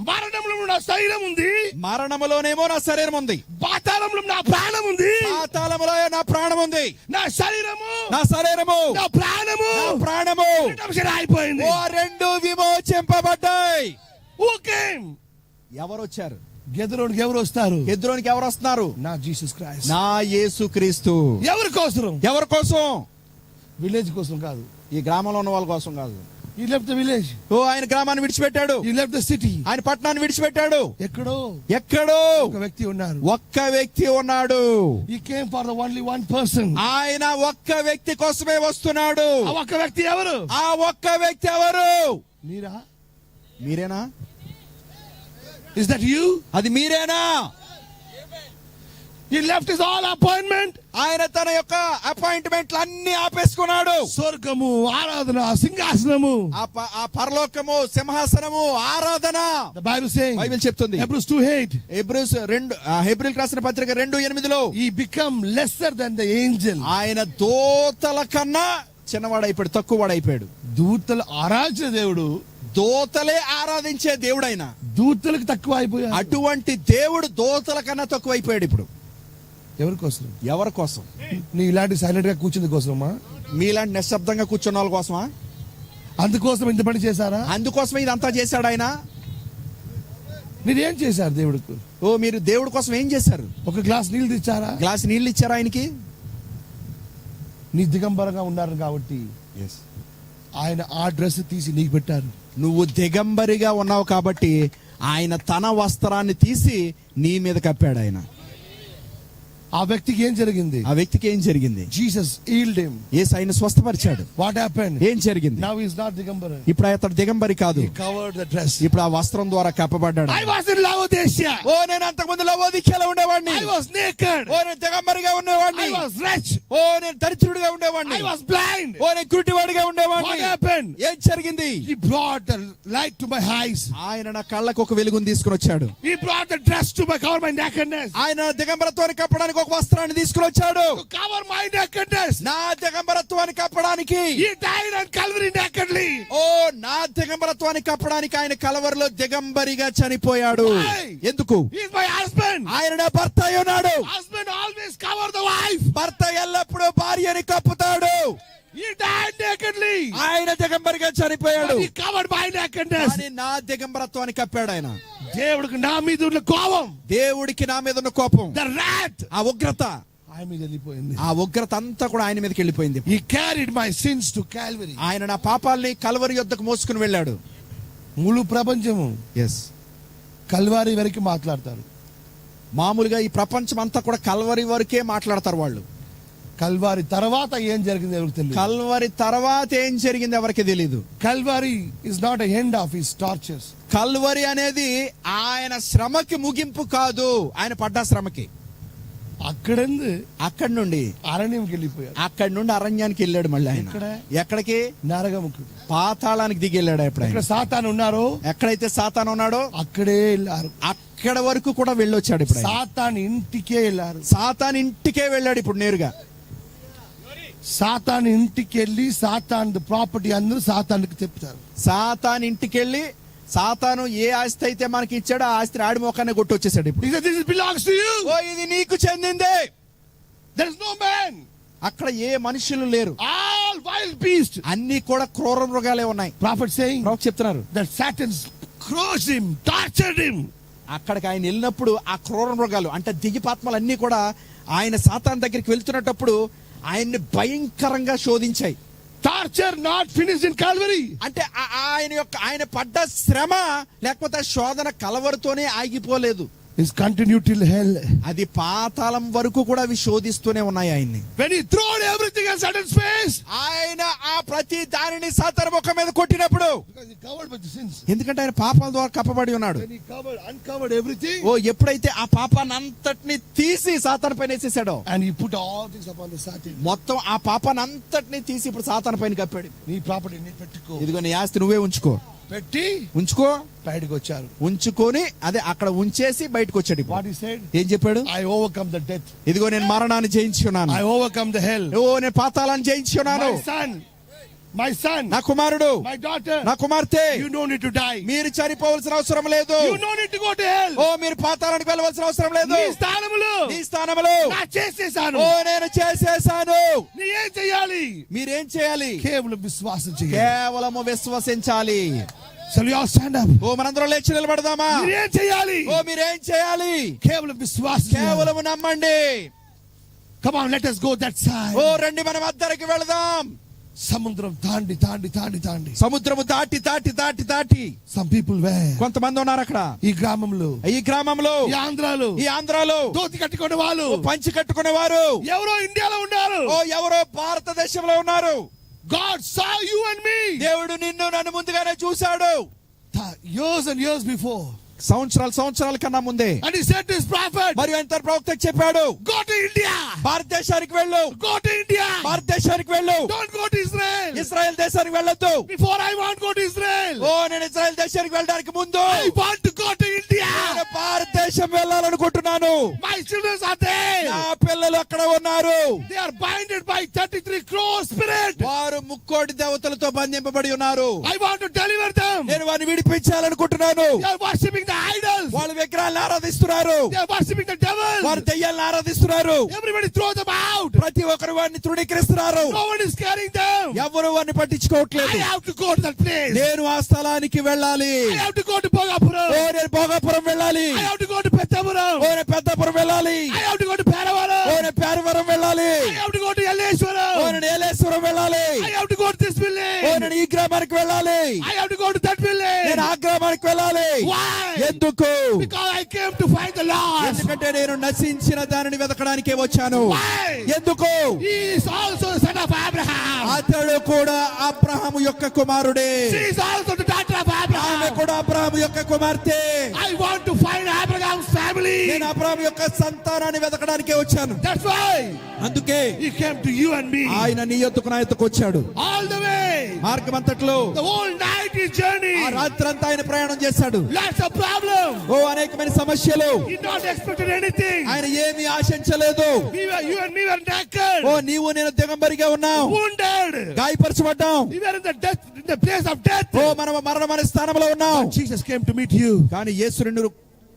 మరణంలో నా శరీరం ఉంది, మరణములోనేమో నా శరీరం ఉంది. పాతాళంలో నా ప్రాణం ఉంది, పాతాళములో నా ప్రాణం ఉంది. నా శరీరము, నా శరీరము, నా ప్రాణము redemption అయిపోయింది. రెండు విమోచింపబడ్డాయి. Who came? ఎవరు వచ్చారు? గెదరోనికి ఎవరు వస్తారు? గెదరోనికి ఎవరు వస్తున్నారు? నా జీసస్ క్రైస్ట్, నా యేసుక్రీస్తు. ఎవరి కోసం? ఎవరి కోసం? విలేజ్ కోసం కాదు, ఈ గ్రామంలో ఉన్న వాళ్ళ కోసం కాదు, He left the village. ఓ ఆయన గ్రామాన్ని విడిచిపెట్టాడు, He left the city. ఆయన పట్టణాన్ని విడిచిపెట్టాడు. ఎక్కడో ఎక్కడో ఒక వ్యక్తి ఉన్నారు. ఒక్క వ్యక్తి ఉన్నాడు. He came for the only one person. ఆయన ఒక్క వ్యక్తి కోసమే వస్తున్నాడు. ఆ ఒక్క వ్యక్తి ఎవరు? ఆ ఒక్క వ్యక్తి ఎవరు? మీరా? మీరేనా? Is that you? అది మీరేనా? He left his all appointment. ఆయన తన యొక్క అపాయింట్మెంట్లు అన్ని ఆపేసుకున్నాడు. స్వర్గము, ఆరాధన, సింహాసనము. ఆ పరలోకము, సింహాసనము, ఆరాధన. The Bible saying, బైబిల్ చెప్తుంది. Hebrews 2:8. హెబ్రీయులకు రాసిన పత్రిక 2:8లో He become lesser than the angel. ఆయన దూతల కన్నా చిన్నవాడైపోయాడు, తక్కువవాడైపోయాడు. దూతలు ఆరాధ్య దేవుడు, దూతలే ఆరాధించే దేవుడైన దూతలకు తక్కువ అయిపోయాడు. అటువంటి దేవుడు దూతల కన్నా తక్కువైపోయాడు. ఇప్పుడు ఎవరి కోసం? ఎవరి కోసం? నీ ఇలాంటి సైలెంట్ గా కూర్చుంది కోసమా? మీలాంటి నిశ్శబ్దంగా కూర్చున్న వాళ్ళ కోసమా? అందుకోసం ఇంత పని చేశారా? అందుకోసమే ఇదంతా చేశాడు ఆయన. మీరేం చేశారు దేవుడికి? ఓ మీరు దేవుడి కోసం ఏం చేశారు? ఒక గ్లాస్ నీళ్ళు తెచ్చారా? గ్లాస్ నీళ్ళు ఇచ్చారా ఆయనకి? నీ దిగంబరంగా ఉన్నారు కాబట్టి ఆయన ఆ డ్రెస్ తీసి నీకు పెట్టారు. నువ్వు దిగంబరిగా ఉన్నావు కాబట్టి ఆయన తన వస్త్రాన్ని తీసి నీ మీద కప్పాడు. ఆయన ఆ వ్యక్తికి ఏం జరిగింది? ఆ వ్యక్తికి ఏం జరిగింది? Jesus healed him. యేసు ఆయన స్వస్థపరిచాడు. What happened? ఏం జరిగింది? Now he is not దిగంబర. ఇప్పుడు అతడు దిగంబరి కాదు. He covered the dress. ఇప్పుడు ఆ వస్త్రం ద్వారా కప్పబడ్డాడు. I was in Laodicea. ఓ నేను అంతకుముందు లవోదికయలో ఉండేవాడిని. I was naked. ఓ నేను దిగంబరిగా ఉండేవాడిని. I was rich. ఓ నేను దరిద్రుడిగా ఉండేవాడిని. I was blind. ఓ నేను గుడ్డివాడిగా ఉండేవాడిని. What happened? ఏం జరిగింది? He brought the light to my eyes. ఆయన నా కళ్ళకు ఒక వెలుగును తీసుకుని వచ్చాడు. He brought the dress to cover my nakedness. ఆయన దిగంబరత్వాన్ని కప్పడానికి ఒక వస్త్రాన్ని తీసుకుని వచ్చాడు. To cover my nakedness. నా దిగంబరత్వాన్ని కప్పడానికి. He died on Calvary nakedly. ఓ నా దిగంబరత్వాన్ని కప్పడానికి ఆయన కలవరిలో దిగంబరిగా చనిపోయాడు. Why? ఎందుకు? He is my husband. ఆయన నా భర్త అయి ఉన్నాడు. Husband always cover the wife. భర్త ఎల్లప్పుడూ భార్యని కప్పుతాడు. He died nakedly. ఆయన దిగంబరిగా చనిపోయాడు. But he covered my nakedness. కానీ నా దిగంబరత్వాన్ని కప్పాడు ఆయన. దేవుడికి నా మీద ఉన్న కోపం, దేవుడికి నా మీద ఉన్న కోపం, the wrath, ఆ ఉగ్రత, ఆయన మీద వెళ్ళిపోయింది. ఆ ఉగ్రత అంతా కూడా ఆయన మీదకి వెళ్ళిపోయింది. He carried my sins to Calvary. ఆయన నా పాపాల్ని కల్వరి యొద్దకు మోసుకుని వెళ్ళాడు. ములు ప్రపంచము ఎస్ కల్వారి వరకు మాట్లాడతారు. మామూలుగా ఈ ప్రపంచం అంతా కూడా కల్వరి వరకే మాట్లాడతారు వాళ్ళు. కల్వారి తర్వాత ఏం జరిగింది ఎవరికి తెలియదు. కల్వరి తర్వాత ఏం జరిగింది ఎవరికి తెలియదు. Calvary is not a end of his tortures. Calvary అనేది ఆయన శ్రమకి ముగింపు కాదు, ఆయన పడ్డ శ్రమకి. అక్కడి నుండి అరణ్యంకి వెళ్ళిపోయాడు. అక్కడి నుండి అరణ్యానికి వెళ్ళాడు. మళ్ళీ ఆయన ఎక్కడికి? నరకముకు, పాతాళానికి దిగి వెళ్ళాడు. ఎక్కడ సాతాను ఉన్నారో, ఎక్కడైతే సాతాను ఉన్నాడో అక్కడే వెళ్ళారు. అక్కడ వరకు కూడా వెళ్ళొచ్చాడు. ఇప్పుడు సాతాను ఇంటికే వెళ్ళారు. సాతాను ఇంటికే వెళ్ళాడు. ఇప్పుడు నేరుగా సాతాను ఇంటికి వెళ్ళి సాతాను ప్రాపర్టీ అందరూ సాతానికి చెప్తారు. సాతాను ఇంటికి వెళ్ళి సాతాను ఏ ఆస్తి అయితే మనకి ఇచ్చాడో ఆ ఆస్తిని ఆడి మోకాన్ని కొట్టి వచ్చేసాడు. ఇప్పుడు This belongs to you. ఓ ఇది నీకు చెందిందే. There is no man. అక్కడ ఏ మనుషులు లేరు. All wild beasts. అన్ని కూడా క్రూర మృగాలే ఉన్నాయి. Prophet saying చెప్తున్నారు that Satan crushed him, tortured him. అక్కడికి ఆయన వెళ్ళినప్పుడు ఆ క్రూర మృగాలు అంటే దిగిపాత్మలు అన్ని కూడా ఆయన సాతాను దగ్గరికి వెళ్తున్నప్పుడు ఆయన్ని భయంకరంగా శోధించాయి. Torture not finished in Calvary. అంటే ఆయన పడ్డ శ్రమ లేకపోతే శోధన కలవరితోనే ఆగిపోలేదు. Is continued till hell. అది పాతాళం వరకు కూడా అవి శోధిస్తూనే ఉన్నాయి ఆయన్ని. When he thrown everything at Satan's face. ఆయన ఆ ప్రతి దానిని సాతాను ముఖం మీద కొట్టినప్పుడు, Because he covered by the sins. ఎందుకంటే ఆయన పాపాల ద్వారా కప్పబడి ఉన్నాడు. When he uncovered everything. ఓ ఎప్పుడైతే ఆ పాపాన్ని అంతటిని తీసి సాతాను పైన వేసేసాడో, and he put all things upon the Satan. మొత్తం ఆ పాపాన్ని అంతటిని తీసి ఇప్పుడు సాతాను పైన కప్పాడు. నీ ప్రాపర్టీ నీ పెట్టుకో. ఇదిగో నీ ఆస్తి నువ్వే ఉంచుకో. పెట్టి ఉంచుకో. బయటకు వచ్చారు. ఉంచుకొని అదే అక్కడ ఉంచేసి బయటకు వచ్చాడు. What he said? ఏం చెప్పాడు? I overcome the death. ఇదిగో నేను మరణాన్ని జయించి ఉన్నాను. I overcome the hell. ఓ నేను పాతాళాన్ని జయించి ఉన్నాను. My son, నా కుమారుడు, my daughter, నా కుమార్తె, you don't need to die. మీరు చనిపోవలసిన అవసరం లేదు. You don't need to go to hell. ఓ మీరు పాతాళానికి వెళ్ళవలసిన అవసరం లేదు. నీ స్థానములో నా చేసేసాను. ఓ నేను చేసేసాను. నీ ఏం చేయాలి? మీరేం చేయాలి? కేవలం విశ్వాసం చేయాలి. కేవలము విశ్వసించాలి. Shall we all stand up? ఓ మనందరం లేచి నిలబడదామా? మీరేం చేయాలి? ఓ మీరేం చేయాలి? కేవలం విశ్వాసం. కేవలము నమ్మండి. Come on, let us go that side. ఓ రండి మనం అద్దరికి వెళదాం. సముద్రం తాండి తాండి తాండి తాండి. సముద్రము దాటి దాటి దాటి దాటి Some people were. కొంతమంది ఉన్నారు అక్కడ. ఈ గ్రామంలో, ఈ గ్రామంలో, ఈ ఆంధ్రాలో, ఈ ఆంధ్రాలో దోతి కట్టుకునే వాళ్ళు, పంచి కట్టుకునే వారు ఎవరో ఇండియాలో ఉన్నారు. ఎవరో భారతదేశంలో ఉన్నారు. God saw you and me. దేవుడు నిన్ను నన్ను ముందుగానే చూశాడు. Years and years before. సంవత్సరాల కన్నా ముందే. And he said to his prophet, మరియు ఆయన తన ప్రవక్తకు చెప్పాడు, go to India. భారతదేశానికి వెళ్ళు. Go to India. భారతదేశానికి వెళ్ళు. Don't go to Israel. Israel దేశానికి వెళ్ళొద్దు. Before I want to go to Israel. నేను ఇశ్రాయేల్ దేశానికి వెళ్ళడానికి ముందు I want to go to India. నేను భారతదేశం వెళ్ళాలనుకుంటున్నాను. My children are there. నా పిల్లలు అక్కడ ఉన్నారు. They are binded by 33 crore spirit. వారు ముక్కోటి దేవతలతో బంధింపబడి ఉన్నారు. I want to deliver them. నేను వారిని విడిపించాలనుకుంటున్నాను. They are worshipping the idols. వాళ్ళు విగ్రహాలను ఆరాధిస్తున్నారు. They are worshipping the devil. వారు దెయ్యాలను ఆరాధిస్తున్నారు. Everybody throw them out. ప్రతి ఒక్కరు వారిని తృణీకరిస్తున్నారు. No one is carrying them. ఎవరు వారిని పట్టించుకోవట్లేదు. I have to go to that place. నేను ఆ స్థలానికి వెళ్ళాలి. I have to go to Bhogapuram. నేను భోగాపురం వెళ్ళాలి. I have to go to Pettapuram. నేను పెద్దాపురం వెళ్ళాలి. I have to go to Peravaram. నేను పేరవరం వెళ్ళాలి. I have to go to Yelleshwaram. నేను ఏలేశ్వరం వెళ్ళాలి. I have to go to this village. నేను ఈ గ్రామానికి వెళ్ళాలి. I have to go to that village. నేను ఆ గ్రామానికి వెళ్ళాలి. Why? ఎందుకు? Because I came to find the Lord. ఎందుకంటే నేను నశించిన దానిని వెతకడానికే వచ్చాను. Why? ఎందుకు? He is also the son of Abraham. అతడు కూడా అబ్రహాము యొక్క కుమారుడే. She is also the daughter of ఆమె Abraham. కూడా అబ్రహాము యొక్క కుమార్తె. I want to find Abraham's family. నేను అబ్రహాము యొక్క సంతానాన్ని వెతకడానికే వచ్చాను. That's why అందుకే he came to you and me. ఆయన నీ యొద్దకు నా యొద్దకు వచ్చాడు. All the way. మార్గం అంతట్లో The whole night is journey. ఆ రాత్రంతా ఆయన ప్రయాణం చేశాడు. Lots of problems. అనేకమైన సమస్యలు. He not expected anything. ఆయన ఏమీ ఆశించలేదు. You and me were naked. నీవు నేను దిగంబరిగా ఉన్నావు. Wounded. గాయపరచబడ్డాం. We were in the place of death. మనం మరణమైన స్థానంలో ఉన్నాం. Jesus came to meet you. కానీ యేసు నిన్ను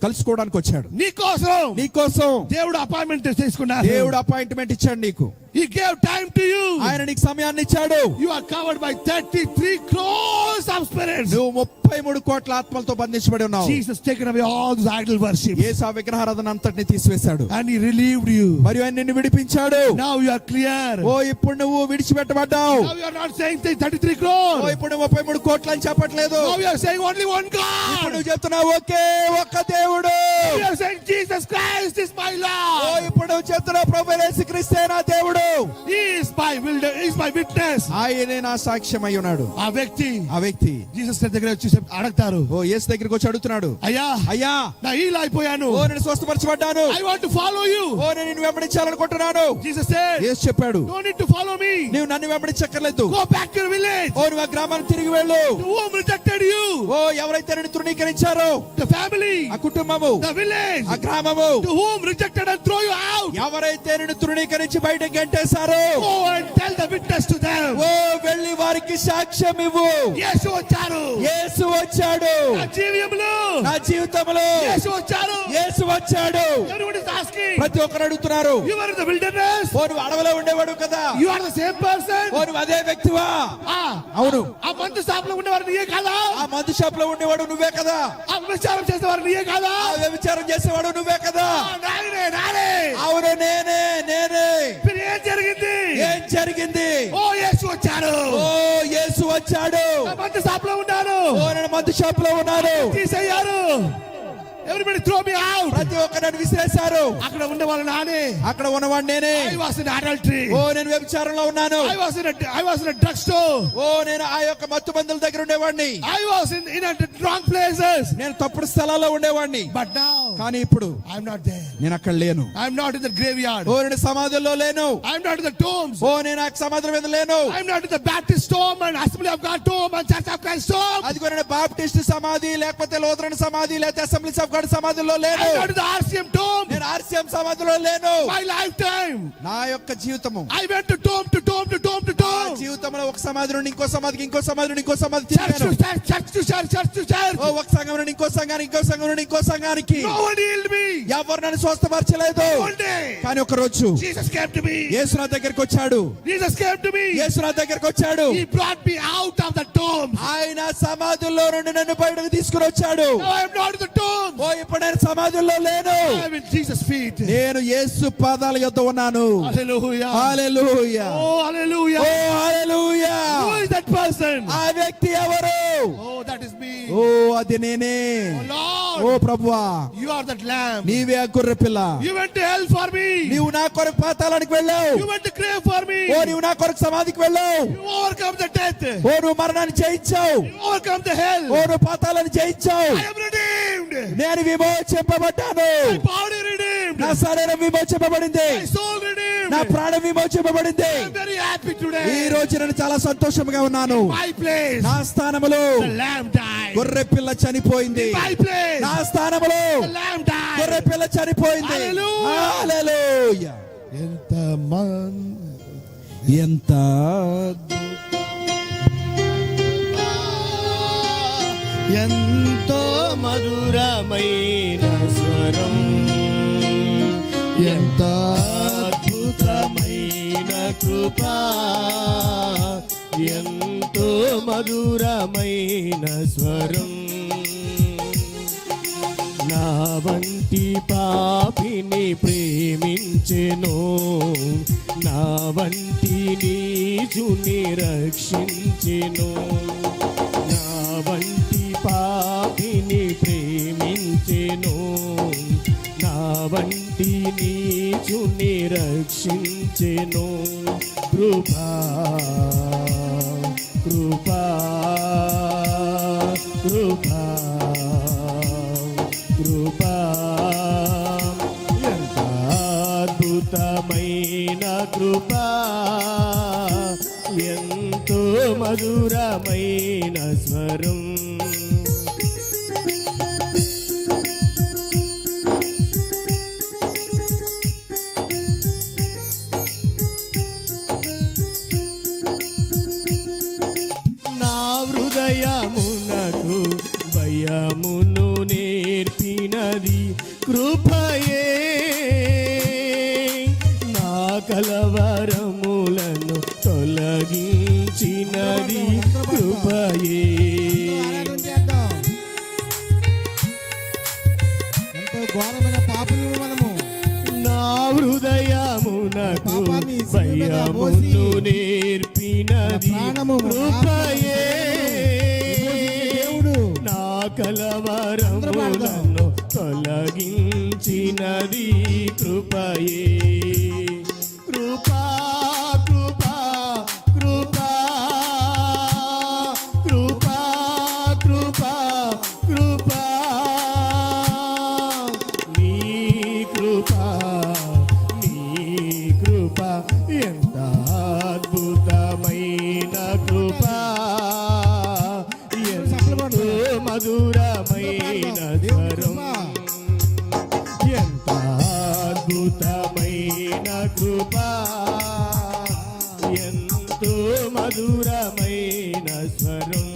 కలుసుకోవడానికి వచ్చాడు. నీ కోసం దేవుడు అపాయింట్మెంట్ తీసుకున్నాడు. దేవుడు అపాయింట్మెంట్ ఇచ్చాడు నీకు. He gave time to you. ఆయన నీకు సమయాన్ని ఇచ్చాడు. You are covered by 33 crores of spirits. నువ్వు 33 కోట్ల ఆత్మలతో బంధించబడి ఉన్నావు. Jesus taken away all those idol worship. యేసు ఆ విగ్రహారాధన అంతటిని తీసివేశాడు. And he relieved you. మరియు ఆయన నిన్ను విడిపించాడు. Now you are clear. ఇప్పుడు నువ్వు విడిచిపెట్టబడ్డావు. Now you are not saying 33 crores. ఇప్పుడు 33 కోట్లు అని చెప్పట్లేదు. Now you are saying only one God. ఇప్పుడు నువ్వు చెప్తున్నావు ఒకే ఒక్క దేవుడు. You are saying Jesus Christ is my Lord. ఇప్పుడు నువ్వు చెప్తున్నావు ప్రభు యేసుక్రీస్తే నా దేవుడు. He is my witness. ఆయనే నా సాక్ష్యమై ఉన్నాడు. ఆ వ్యక్తి జీసస్ దగ్గర వచ్చి అడుగుతారు. యేసు దగ్గరికి వచ్చి అడుగుతున్నాడు, అయ్యా నా హీల్ అయిపోయాను. నేను స్వస్థపరచబడ్డాను. I want to follow you. నేను నిన్ను వెంబడించాలనుకుంటున్నాను. Jesus said, యేసు చెప్పాడు, don't need to follow me. నీవు నన్ను వెంబడించక్కర్లేదు. Go back to your village. నువ్వు ఆ గ్రామానికి తిరిగి వెళ్ళు. To whom rejected you. ఎవరైతే నిన్ను తృణీకరించారో, the family, ఆ కుటుంబము, the village, ఆ గ్రామము, to whom rejected and throw you out. ఎవరైతే నిన్ను తృణీకరించి బయటకు గంటేశారో, go and tell the witness to them. వెళ్ళి వారికి సాక్ష్యం ఇవ్వు. యేసు వచ్చాడు. యేసు వచ్చాడు. నా జీవితంలో యేసు వచ్చాడు. యేసు వచ్చాడు. Everyone is asking. ప్రతి ఒక్కరు అడుగుతున్నారు, you were in the wilderness. నువ్వు అడవిలో ఉండేవాడు కదా. you are the same person. నువ్వు అదే వ్యక్తివా? అవును. ఆ మందు షాప్ లో ఉండేవారు నీయే కదా. ఆ మందు షాప్ లో ఉండేవాడు నువ్వే కదా. ఆ వ్యభిచారం చేసేవారు నీయే కదా. ఆ వ్యభిచారం చేసేవాడు నువ్వే కదా. నానే అవును నేనే. ఏం జరిగింది? యేసు వచ్చాడు. యేసు వచ్చాడు. మందు షాప్ లో ఉన్నాను. నేను మందు షాప్ లో ఉన్నాను. తీసేయారు. Everybody throw me out. ప్రతి ఒక్కరిని విసిరేశారు. అక్కడ ఉండేవాళ్ళు నానే. అక్కడ ఉన్నవాడు నేనే. I was in adultery. నేను వ్యభిచారంలో ఉన్నాను. I was in a drugstore. నేను ఆ యొక్క మత్తు మందుల దగ్గర ఉండేవాడిని. I was in a wrong places. నేను తప్పుడు స్థలాల్లో ఉండేవాడిని. But now, కానీ ఇప్పుడు I'm not there. నేను అక్కడ లేను. I'm not in the graveyard. నేను సమాధుల్లో లేను. I'm not in the tombs. నేను ఆ సమాధుల మీద లేను. I'm not in the Baptist tomb and Assembly of God tomb and Church of Christ tomb. అది కూడా బాప్టిస్ట్ సమాధి లేకపోతే లూథరన్ సమాధి లేకపోతే అసెంబ్లీస్ ఆఫ్ గాడ్ సమాధిలో లేను. I'm not in the RCM tomb. నేను RCM సమాధిలో లేను. My lifetime. నా యొక్క జీవితము. I went to tomb to tomb to tomb to tomb. జీవితంలో ఒక సమాధి నుండి ఇంకో సమాధికి, ఇంకో సమాధి నుండి ఇంకో సమాధి, church to church. ఒక సంఘం నుండి ఇంకో సంఘానికి, ఇంకో సంఘం నుండి ఇంకో సంఘానికి. No one healed me. ఎవరు నన్ను స్వస్థపరచలేదు. One day. కానీ ఒక రోజు Jesus came to me. యేసు నా దగ్గరికి వచ్చాడు. Jesus came to me. యేసు నా దగ్గరికి వచ్చాడు. He brought me out of the tomb. ఆయన సమాధుల్లో నుండి నన్ను బయటకు తీసుకుని వచ్చాడు. Now I am not in the tomb. ఓ ఇప్పుడు నేను సమాజంలో లేను, I am in Jesus' feet. నేను యేసు పాదాల యొద్ద ఉన్నాను. Hallelujah. Hallelujah, Oh, hallelujah. Oh hallelujah. Who is that person? ఆ వ్యక్తి ఎవరు? Oh, that is me. ఓ అది నేనే. Oh, Lord. ఓ ప్రభువా, You are that lamb. నీవే ఆ గొర్రె పిల్ల. You went to hell for me. నీవు నా కొరకు పాతాళానికి వెళ్ళావు. You went to grave for me. ఓ నీవు నా కొరకు సమాధికి వెళ్ళావు. You overcome the death. ఓ నువ్వు మరణాన్ని జయించావు. You overcome the hell. ఓ నువ్వు పాతాళాన్ని జయించావు. I am redeemed. నేను విమోచింపబడ్డాను. My body redeemed. నా శరీరం విమోచింపబడింది. My soul redeemed. నా ప్రాణం విమోచింపబడింది. I am very happy today. ఈ రోజు నేను చాలా సంతోషంగా ఉన్నాను. My place. నా స్థానములో The lamb died. గొర్రె పిల్ల చనిపోయింది. My place. నా స్థానములో The lamb died. గొర్రె పిల్ల చనిపోయింది. Hallelujah. హల్లెలూయా. ఎంత ఎంతో మధురమైన స్వరం, ఎంత అద్భుతమైన కృప, ఎంతో మధురమైన స్వరం. నా వంటి పాపిని ప్రేమించెను, నా వంటి నీచుని రక్షించెను. నా వంటి పాపిని ప్రేమించెను, నా వంటి నీచుని రక్షించెను. కృపా కృపా కృపా కృపా, ఎంత అద్భుతమైన కృపా, ఎంతో మధురమైన స్వరం. నా హృదయమునకు భయమును నేర్పినది కృపయే, నా కలవరములను తొలగించినది కృపయే. ఎంతో ఘోరమైన పాపులు మనము. నా హృదయమునకు భయమును నేర్పినది కృపయే, నా కలవరములను తొలగించినది కృపయే. కృపా కృపా కృపా కృపా కృపా కృపా, నీ కృపా నీ కృపా, ఎంత అద్భుతమైన కృపా, ఎంతో మధురమైన స్వరం. ఎంత అద్భుతమైన కృపా, ఎంతో మధురమైన స్వరం.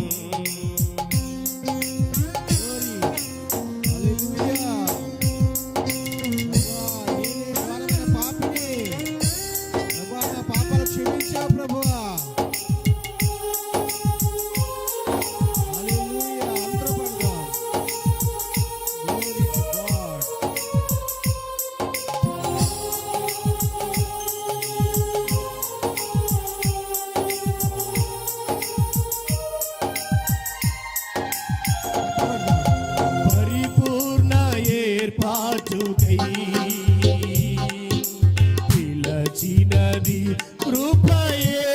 పాపాలు క్షమించావు ప్రభువా. హల్లెలూయా. అందరూ పాడదాం. Glory to God. పరిపూర్ణ ఏర్పాటుకై పిలచినది కృపయే,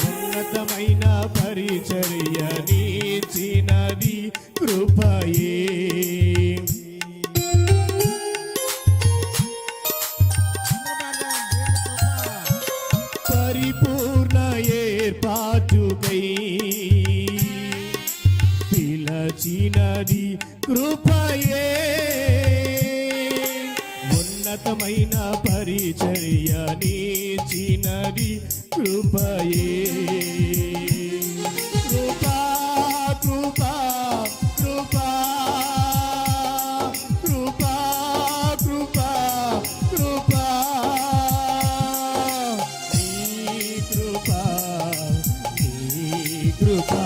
ఉన్నతమైన పరిచర్య నీచినది కృపయే. పరిపూర్ణ ఏర్పాటుకై పిలచినది కృపయే, ఉన్నతమైన పరిచర్య నీచినది కృపయే. కృపా కృపా కృపా కృపా కృపా కృపా, నీ కృపా నీ కృపా,